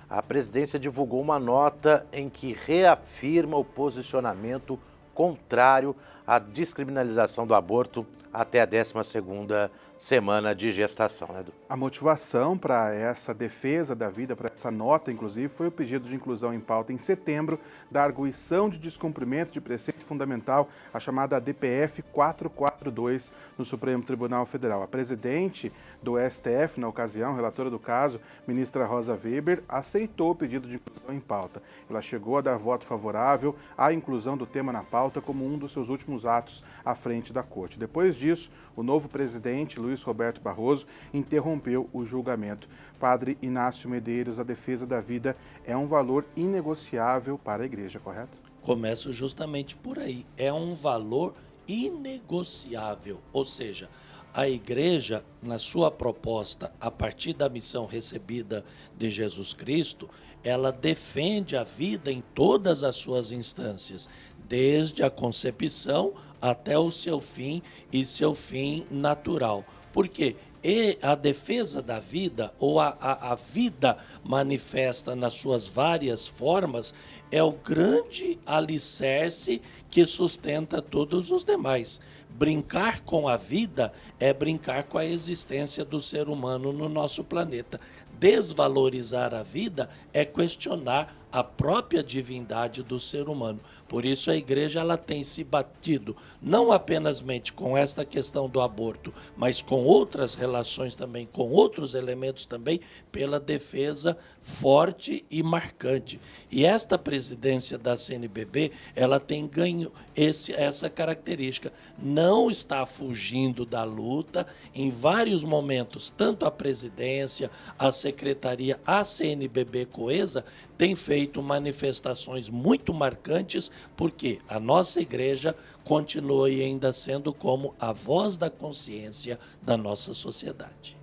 a presidência divulgou uma nota em que reafirma o posicionamento contrário à descriminalização do aborto até a 12ª semana de gestação, né, Edu? A motivação para essa defesa da vida, para essa nota, inclusive, foi o pedido de inclusão em pauta em setembro da arguição de descumprimento de preceito fundamental, a chamada DPF 442, no Supremo Tribunal Federal. A presidente do STF, na ocasião, relatora do caso, ministra Rosa Weber, aceitou o pedido de inclusão em pauta. Ela chegou a dar voto favorável à inclusão do tema na pauta como um dos seus últimos atos à frente da Corte. Depois disso, o novo presidente, Luiz Roberto Barroso, interrompeu o julgamento. Padre Inácio Medeiros, a defesa da vida é um valor inegociável para a Igreja, correto? Começo justamente por aí. É um valor inegociável, ou seja, a Igreja, na sua proposta, a partir da missão recebida de Jesus Cristo, ela defende a vida em todas as suas instâncias, desde a concepção até o seu fim e seu fim natural. Por quê? E a defesa da vida, ou a vida manifesta nas suas várias formas, é o grande alicerce que sustenta todos os demais. Brincar com a vida é brincar com a existência do ser humano no nosso planeta. Desvalorizar a vida é questionar a própria divindade do ser humano. Por isso a Igreja ela tem se batido não apenas com esta questão do aborto, mas com outras relações também, com outros elementos também, pela defesa forte e marcante. E esta presidência da CNBB, ela tem ganho essa característica. Não está fugindo da luta. Em vários momentos, tanto a presidência, a secretaria, a CNBB Coesa, tem feito manifestações muito marcantes, porque a nossa igreja continua ainda sendo como a voz da consciência da nossa sociedade.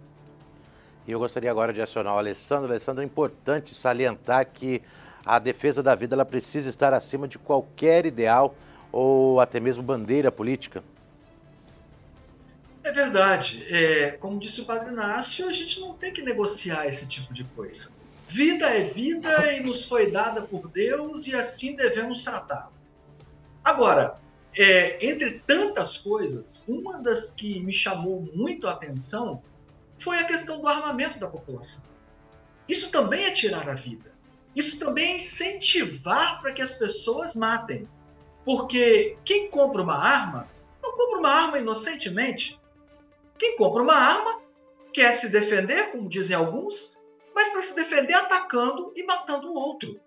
E eu gostaria agora de acionar o Alessandro. Alessandro, é importante salientar que a defesa da vida ela precisa estar acima de qualquer ideal ou até mesmo bandeira política. É verdade. Como disse o Padre Inácio, a gente não tem que negociar esse tipo de coisa. Vida é vida e nos foi dada por Deus e assim devemos tratá-la. Agora, entre tantas coisas, uma das que me chamou muito a atenção foi a questão do armamento da população. Isso também é tirar a vida. Isso também é incentivar para que as pessoas matem. Porque quem compra uma arma, não compra uma arma inocentemente. Quem compra uma arma quer se defender, como dizem alguns, mas para se defender atacando e matando o outro.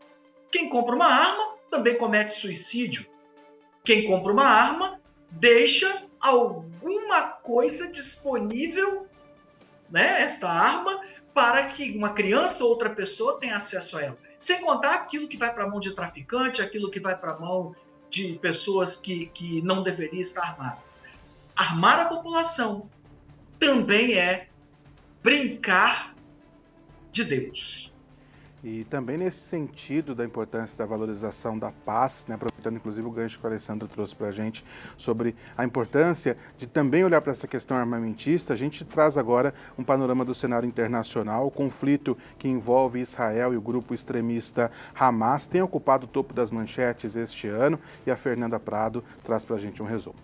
Quem compra uma arma também comete suicídio. Quem compra uma arma deixa alguma coisa disponível, né, esta arma, para que uma criança ou outra pessoa tenha acesso a ela. Sem contar aquilo que vai para a mão de traficante, aquilo que vai para a mão de pessoas que não deveriam estar armadas. Armar a população também é brincar de Deus. E também nesse sentido da importância da valorização da paz, né, aproveitando inclusive o gancho que o Alessandro trouxe para a gente sobre a importância de também olhar para essa questão armamentista, a gente traz agora um panorama do cenário internacional. O conflito que envolve Israel e o grupo extremista Hamas tem ocupado o topo das manchetes este ano e a Fernanda Prado traz para a gente um resumo.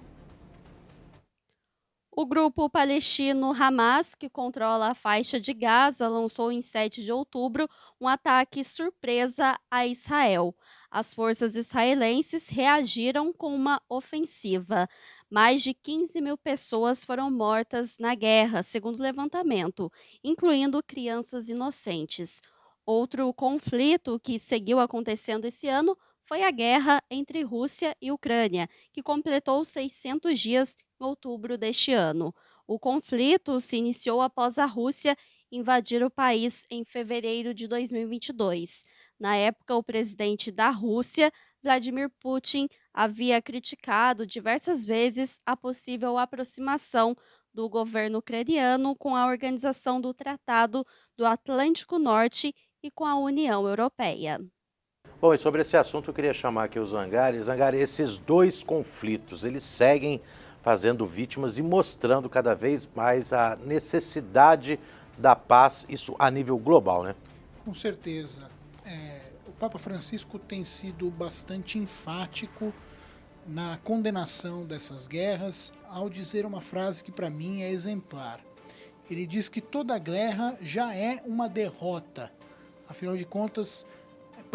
O grupo palestino Hamas, que controla a faixa de Gaza, lançou em 7 de outubro um ataque surpresa a Israel. As forças israelenses reagiram com uma ofensiva. Mais de 15 mil pessoas foram mortas na guerra, segundo o levantamento, incluindo crianças inocentes. Outro conflito que seguiu acontecendo esse ano foi a guerra entre Rússia e Ucrânia, que completou 600 dias em outubro deste ano. O conflito se iniciou após a Rússia invadir o país em fevereiro de 2022. Na época, o presidente da Rússia, Vladimir Putin, havia criticado diversas vezes a possível aproximação do governo ucraniano com a organização do Tratado do Atlântico Norte e com a União Europeia. Bom, e sobre esse assunto eu queria chamar aqui o Zangari. Zangari, esses dois conflitos, eles seguem fazendo vítimas e mostrando cada vez mais a necessidade da paz, isso a nível global, né? Com certeza. O Papa Francisco tem sido bastante enfático na condenação dessas guerras ao dizer uma frase que para mim é exemplar. Ele diz que toda guerra já é uma derrota. Afinal de contas,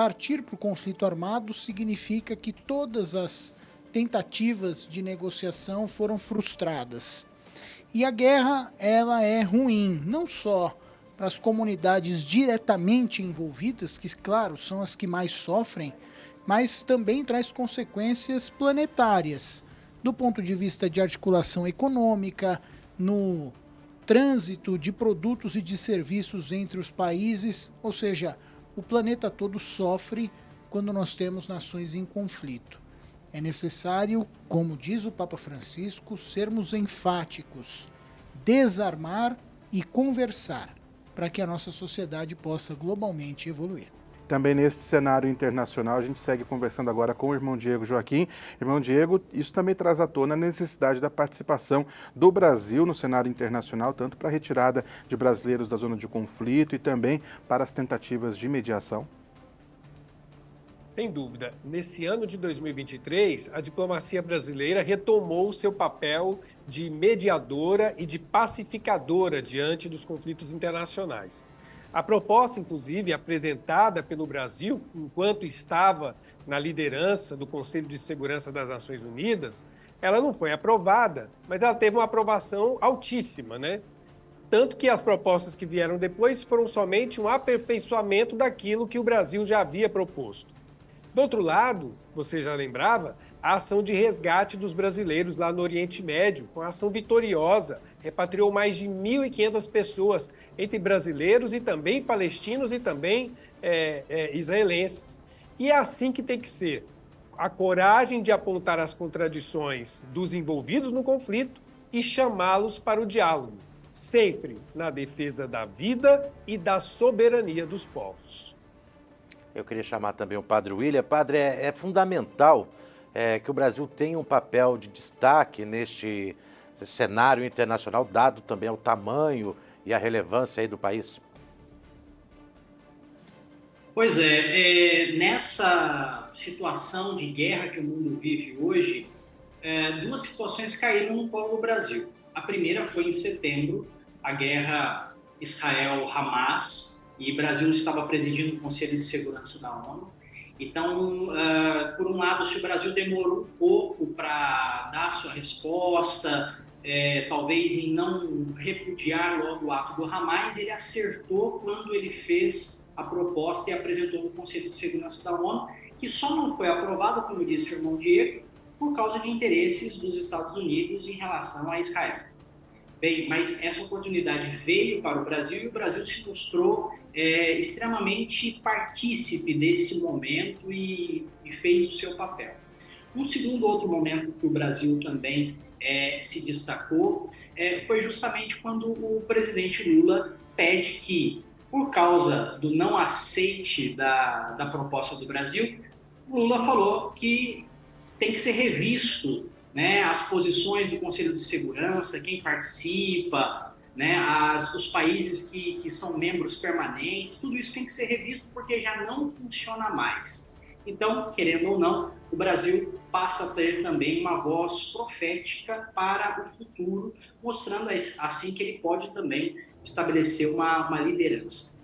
partir para o conflito armado significa que todas as tentativas de negociação foram frustradas. E a guerra, ela é ruim, não só para as comunidades diretamente envolvidas, que, claro, são as que mais sofrem, mas também traz consequências planetárias, do ponto de vista de articulação econômica, no trânsito de produtos e de serviços entre os países, ou seja, o planeta todo sofre quando nós temos nações em conflito. É necessário, como diz o Papa Francisco, sermos enfáticos, desarmar e conversar, para que a nossa sociedade possa globalmente evoluir. Também nesse cenário internacional, a gente segue conversando agora com o irmão Diego Joaquim. Irmão Diego, isso também traz à tona a necessidade da participação do Brasil no cenário internacional, tanto para a retirada de brasileiros da zona de conflito e também para as tentativas de mediação. Sem dúvida. Nesse ano de 2023, a diplomacia brasileira retomou seu papel de mediadora e de pacificadora diante dos conflitos internacionais. A proposta, inclusive, apresentada pelo Brasil, enquanto estava na liderança do Conselho de Segurança das Nações Unidas, ela não foi aprovada, mas ela teve uma aprovação altíssima, né? Tanto que as propostas que vieram depois foram somente um aperfeiçoamento daquilo que o Brasil já havia proposto. Do outro lado, você já lembrava, a ação de resgate dos brasileiros lá no Oriente Médio, com ação vitoriosa, repatriou mais de 1.500 pessoas, entre brasileiros e também palestinos e também israelenses. E é assim que tem que ser. A coragem de apontar as contradições dos envolvidos no conflito e chamá-los para o diálogo, sempre na defesa da vida e da soberania dos povos. Eu queria chamar também o Padre William. Padre, é fundamental que o Brasil tenha um papel de destaque neste cenário internacional, dado também o tamanho e a relevância aí do país. Pois é, nessa situação de guerra que o mundo vive hoje, duas situações caíram no colo do Brasil. A primeira foi em setembro, a guerra Israel-Hamas, e o Brasil estava presidindo o Conselho de Segurança da ONU. Então, por um lado, se o Brasil demorou um pouco para dar a sua resposta, talvez em não repudiar logo o ato do Hamas, ele acertou quando ele fez a proposta e apresentou no Conselho de Segurança da ONU, que só não foi aprovada, como disse o irmão Diego, por causa de interesses dos Estados Unidos em relação a Israel. Bem, mas essa oportunidade veio para o Brasil e o Brasil se mostrou extremamente partícipe desse momento e fez o seu papel. Um segundo outro momento que o Brasil também se destacou foi justamente quando o presidente Lula pede que, por causa do não aceite da proposta do Brasil, Lula falou que tem que ser revisto, né, as posições do Conselho de Segurança, quem participa, né, os países que são membros permanentes, tudo isso tem que ser revisto porque já não funciona mais. Então, querendo ou não, o Brasil passa a ter também uma voz profética para o futuro, mostrando assim que ele pode também estabelecer uma liderança.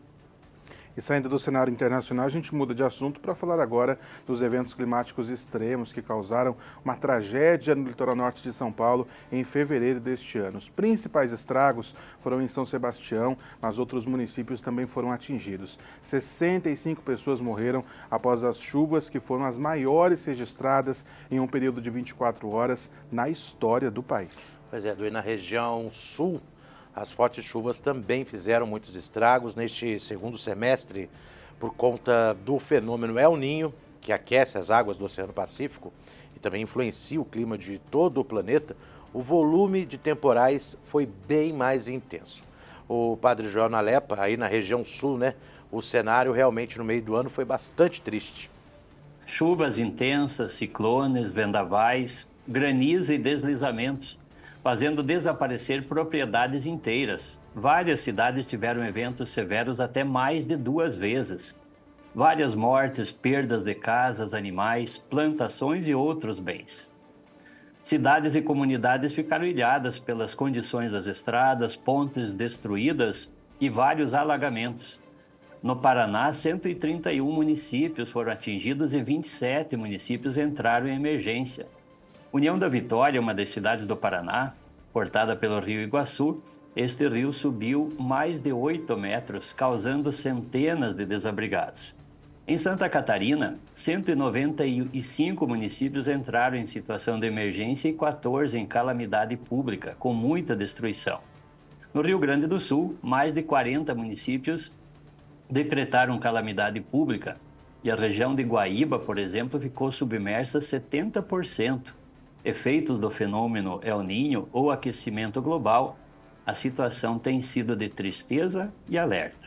E saindo do cenário internacional, a gente muda de assunto para falar agora dos eventos climáticos extremos que causaram uma tragédia no litoral norte de São Paulo em fevereiro deste ano. Os principais estragos foram em São Sebastião, mas outros municípios também foram atingidos. 65 pessoas morreram após as chuvas que foram as maiores registradas em um período de 24 horas na história do país. Pois é, na região sul, as fortes chuvas também fizeram muitos estragos neste segundo semestre por conta do fenômeno El Niño, que aquece as águas do Oceano Pacífico e também influencia o clima de todo o planeta. O volume de temporais foi bem mais intenso. O Padre Joel Nalepa, aí na região sul, né, o cenário realmente no meio do ano foi bastante triste. Chuvas intensas, ciclones, vendavais, granizo e deslizamentos, fazendo desaparecer propriedades inteiras. Várias cidades tiveram eventos severos até mais de 2 vezes. Várias mortes, perdas de casas, animais, plantações e outros bens. Cidades e comunidades ficaram ilhadas pelas condições das estradas, pontes destruídas e vários alagamentos. No Paraná, 131 municípios foram atingidos e 27 municípios entraram em emergência. União da Vitória, uma das cidades do Paraná, cortada pelo rio Iguaçu, este rio subiu mais de 8 metros, causando centenas de desabrigados. Em Santa Catarina, 195 municípios entraram em situação de emergência e 14 em calamidade pública, com muita destruição. No Rio Grande do Sul, mais de 40 municípios decretaram calamidade pública e a região de Guaíba, por exemplo, ficou submersa 70%. Efeitos do fenômeno El Niño ou aquecimento global, a situação tem sido de tristeza e alerta.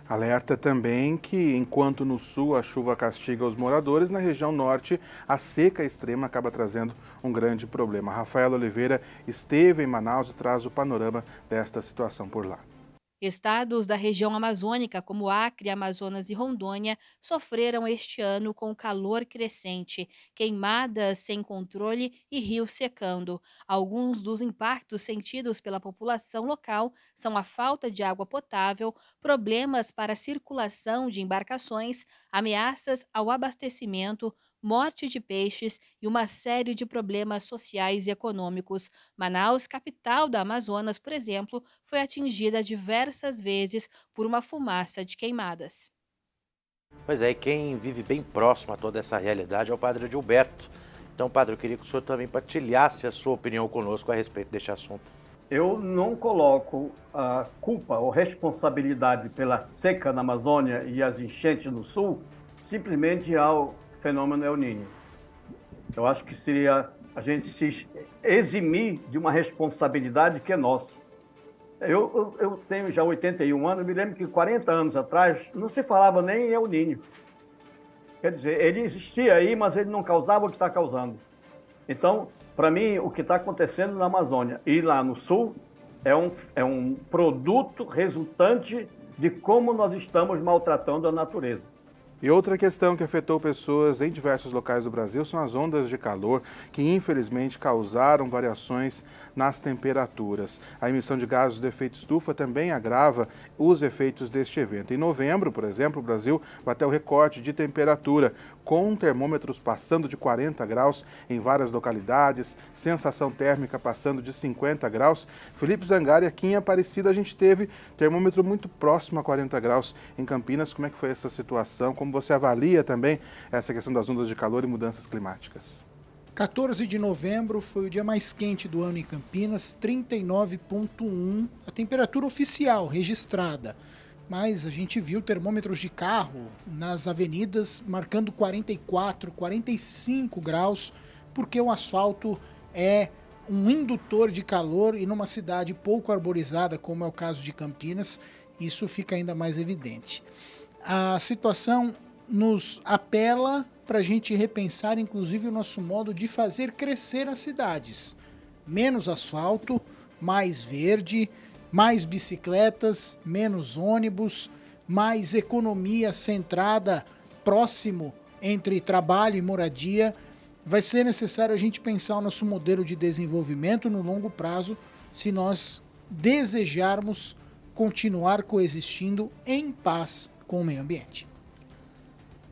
Alerta também que, enquanto no sul a chuva castiga os moradores, na região norte a seca extrema acaba trazendo um grande problema. Rafaela Oliveira esteve em Manaus e traz o panorama desta situação por lá. Estados da região amazônica, como Acre, Amazonas e Rondônia, sofreram este ano com calor crescente, queimadas sem controle e rios secando. Alguns dos impactos sentidos pela população local são a falta de água potável, problemas para a circulação de embarcações, ameaças ao abastecimento, morte de peixes e uma série de problemas sociais e econômicos. Manaus, capital da Amazonas, por exemplo, foi atingida diversas vezes por uma fumaça de queimadas. Pois é, e quem vive bem próximo a toda essa realidade é o padre Gilberto. Então, padre, eu queria que o senhor também partilhasse a sua opinião conosco a respeito deste assunto. Eu não coloco a culpa ou responsabilidade pela seca na Amazônia e as enchentes no sul simplesmente ao fenômeno El Niño. Eu acho que seria a gente se eximir de uma responsabilidade que é nossa. Eu tenho já 81 anos, me lembro que 40 anos atrás não se falava nem em El Niño. Quer dizer, ele existia aí, mas ele não causava o que está causando. Então, para mim, o que está acontecendo na Amazônia e lá no sul é um produto resultante de como nós estamos maltratando a natureza. E outra questão que afetou pessoas em diversos locais do Brasil são as ondas de calor, que infelizmente causaram variações nas temperaturas. A emissão de gases do efeito estufa também agrava os efeitos deste evento. Em novembro, por exemplo, o Brasil bateu recorde de temperatura, com termômetros passando de 40 graus em várias localidades, sensação térmica passando de 50 graus. Felipe Zangari, aqui em Aparecida, a gente teve termômetro muito próximo a 40 graus em Campinas. Como é que foi essa situação? Como você avalia também essa questão das ondas de calor e mudanças climáticas? 14 de novembro foi o dia mais quente do ano em Campinas, 39,1, a temperatura oficial registrada. Mas a gente viu termômetros de carro nas avenidas marcando 44, 45 graus, porque o asfalto é um indutor de calor e numa cidade pouco arborizada, como é o caso de Campinas, isso fica ainda mais evidente. A situação nos apela para a gente repensar, inclusive, o nosso modo de fazer crescer as cidades. Menos asfalto, mais verde, mais bicicletas, menos ônibus, mais economia centrada, próximo entre trabalho e moradia. Vai ser necessário a gente pensar o nosso modelo de desenvolvimento no longo prazo, se nós desejarmos continuar coexistindo em paz com o meio ambiente.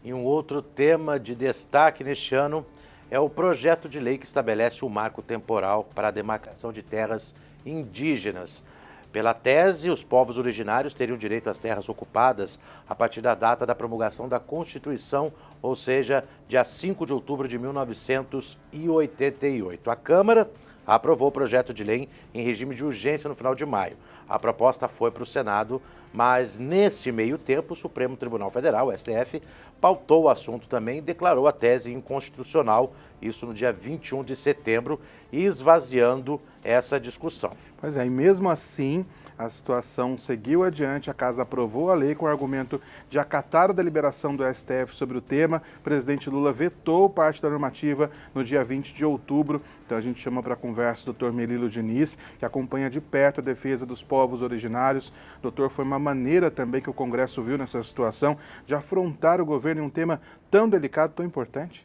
E um outro tema de destaque neste ano é o projeto de lei que estabelece o marco temporal para a demarcação de terras indígenas. Pela tese, os povos originários teriam direito às terras ocupadas a partir da data da promulgação da Constituição, ou seja, dia 5 de outubro de 1988. A Câmara aprovou o projeto de lei em regime de urgência no final de maio. A proposta foi para o Senado, mas nesse meio tempo o Supremo Tribunal Federal, o STF, pautou o assunto também e declarou a tese inconstitucional, isso no dia 21 de setembro, esvaziando essa discussão. Pois é, e mesmo assim a situação seguiu adiante, a Casa aprovou a lei com o argumento de acatar a deliberação do STF sobre o tema. O presidente Lula vetou parte da normativa no dia 20 de outubro. Então a gente chama para a conversa o doutor Melilo Diniz, que acompanha de perto a defesa dos povos originários. Doutor, foi uma maneira também que o Congresso viu nessa situação de afrontar o governo em um tema tão delicado, tão importante?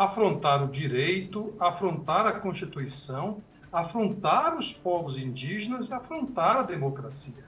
afrontar o direito, afrontar a Constituição, afrontar os povos indígenas e afrontar a democracia.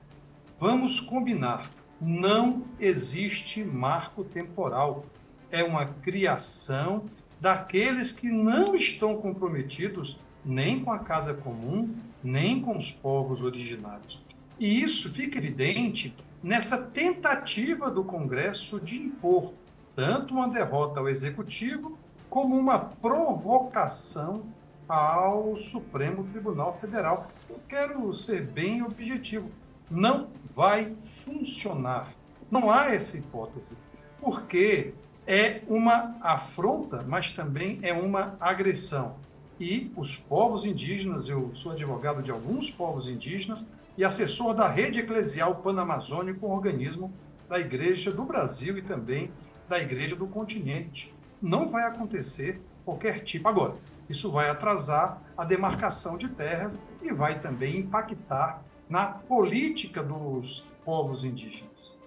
Vamos combinar, não existe marco temporal. É uma criação daqueles que não estão comprometidos nem com a Casa Comum, nem com os povos originários. E isso fica evidente nessa tentativa do Congresso de impor tanto uma derrota ao Executivo como uma provocação ao Supremo Tribunal Federal. Eu quero ser bem objetivo. Não vai funcionar. Não há essa hipótese, porque é uma afronta, mas também é uma agressão. E os povos indígenas, eu sou advogado de alguns povos indígenas e assessor da Rede Eclesial Panamazônico, um organismo da Igreja do Brasil e também da Igreja do Continente. Não vai acontecer qualquer tipo. Agora, isso vai atrasar a demarcação de terras e vai também impactar na política dos povos indígenas.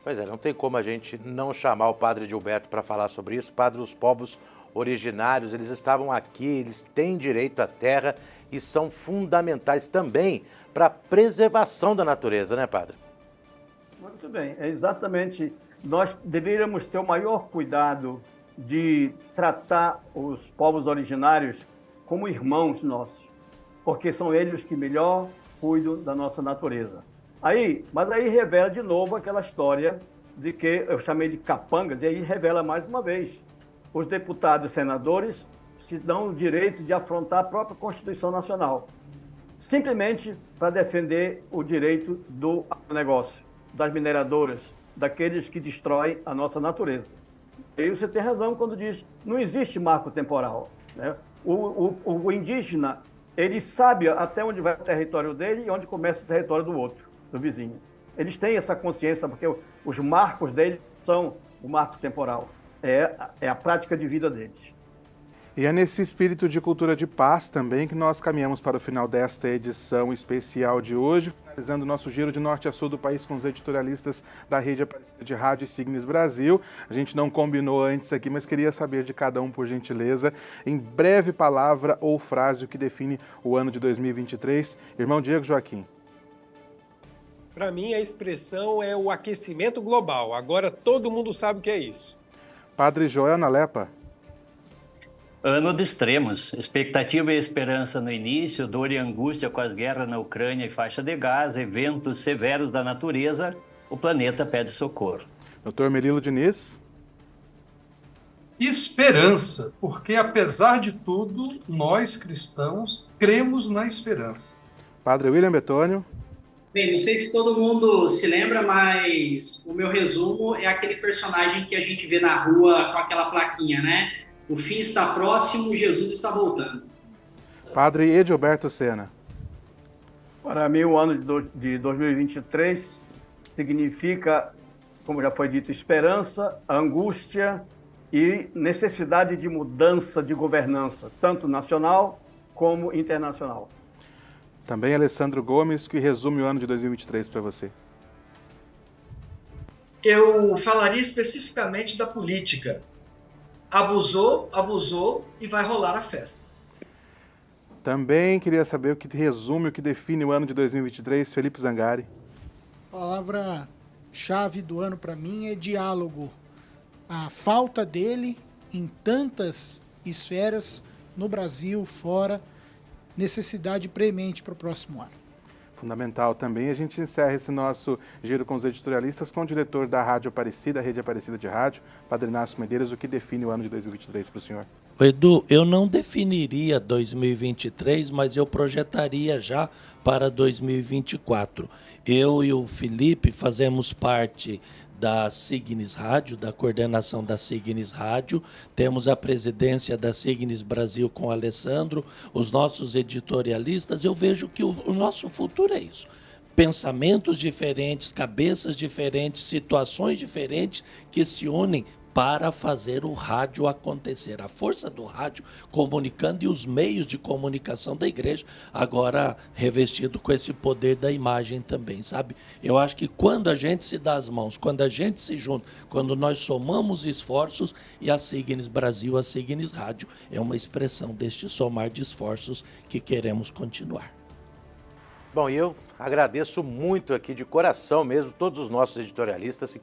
Pois é, não tem como a gente não chamar o padre Gilberto para falar sobre isso. Padre, os povos originários, eles estavam aqui, eles têm direito à terra e são fundamentais também para a preservação da natureza, né, padre? Muito bem, é exatamente. Nós deveríamos ter o maior cuidado de tratar os povos originários como irmãos nossos, porque são eles que melhor cuidam da nossa natureza. Mas aí revela de novo aquela história de que eu chamei de capangas, e aí revela mais uma vez. Os deputados e senadores se dão o direito de afrontar a própria Constituição Nacional, simplesmente para defender o direito do negócio, das mineradoras, daqueles que destroem a nossa natureza. E você tem razão quando diz não existe marco temporal, né? O indígena, ele sabe até onde vai o território dele e onde começa o território do outro, do vizinho. Eles têm essa consciência, porque os marcos deles são o marco temporal. É a prática de vida deles. E é nesse espírito de cultura de paz também que nós caminhamos para o final desta edição especial de hoje, finalizando o nosso giro de norte a sul do país com os editorialistas da Rede Aparecida de Rádio e Signes Brasil. A gente não combinou antes aqui, mas queria saber de cada um, por gentileza, em breve palavra ou frase o que define o ano de 2023. Irmão Diego Joaquim. Para mim, a expressão é o aquecimento global. Agora todo mundo sabe o que é isso. Padre Joel Nalepa. Ano de extremos. Expectativa e esperança no início, dor e angústia com as guerras na Ucrânia e faixa de Gaza, eventos severos da natureza, o planeta pede socorro. Dr. Melilo Diniz. Esperança, porque apesar de tudo, nós cristãos cremos na esperança. Padre William Betônio. Bem, não sei se todo mundo se lembra, mas o meu resumo é aquele personagem que a gente vê na rua com aquela plaquinha, né? O fim está próximo, Jesus está voltando. Padre Edilberto Sena. Para mim, o ano de 2023 significa, como já foi dito, esperança, angústia e necessidade de mudança de governança, tanto nacional como internacional. Também Alessandro Gomes, que resume o ano de 2023 para você. Eu falaria especificamente da política. Abusou e vai rolar a festa. Também queria saber o que resume, o que define o ano de 2023, Felipe Zangari. A palavra-chave do ano para mim é diálogo. A falta dele em tantas esferas, no Brasil, fora, necessidade premente para o próximo ano. Fundamental também. A gente encerra esse nosso giro com os editorialistas com o diretor da Rádio Aparecida, a Rede Aparecida de Rádio, Padre Inácio Medeiros, o que define o ano de 2023 para o senhor? Edu, eu não definiria 2023, mas eu projetaria já para 2024. Eu e o Felipe fazemos parte da Signes Rádio, da coordenação da Signes Rádio, temos a presidência da Signes Brasil com o Alessandro, os nossos editorialistas. Eu vejo que o nosso futuro é isso. Pensamentos diferentes, cabeças diferentes, situações diferentes que se unem para fazer o rádio acontecer. A força do rádio comunicando e os meios de comunicação da igreja, agora revestido com esse poder da imagem também, sabe? Eu acho que quando a gente se dá as mãos, quando a gente se junta, quando nós somamos esforços, e a Signes Brasil, a Signes Rádio, é uma expressão deste somar de esforços que queremos continuar. Bom, e eu agradeço muito aqui de coração mesmo todos os nossos editorialistas e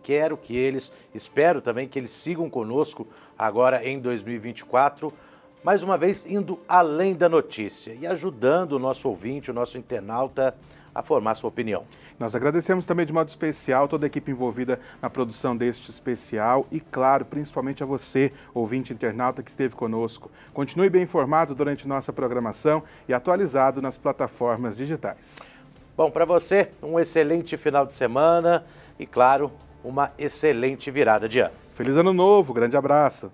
espero também que eles sigam conosco agora em 2024, mais uma vez indo além da notícia e ajudando o nosso ouvinte, o nosso internauta a formar sua opinião. Nós agradecemos também de modo especial toda a equipe envolvida na produção deste especial e, claro, principalmente a você, ouvinte internauta que esteve conosco. Continue bem informado durante nossa programação e atualizado nas plataformas digitais. Bom, para você, um excelente final de semana e, claro, uma excelente virada de ano. Feliz Ano Novo, grande abraço.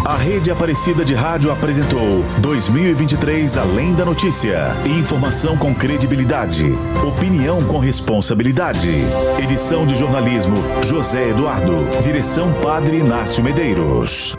A Rede Aparecida de Rádio apresentou 2023 Além da Notícia. Informação com credibilidade. Opinião com responsabilidade. Edição de jornalismo José Eduardo. Direção Padre Inácio Medeiros.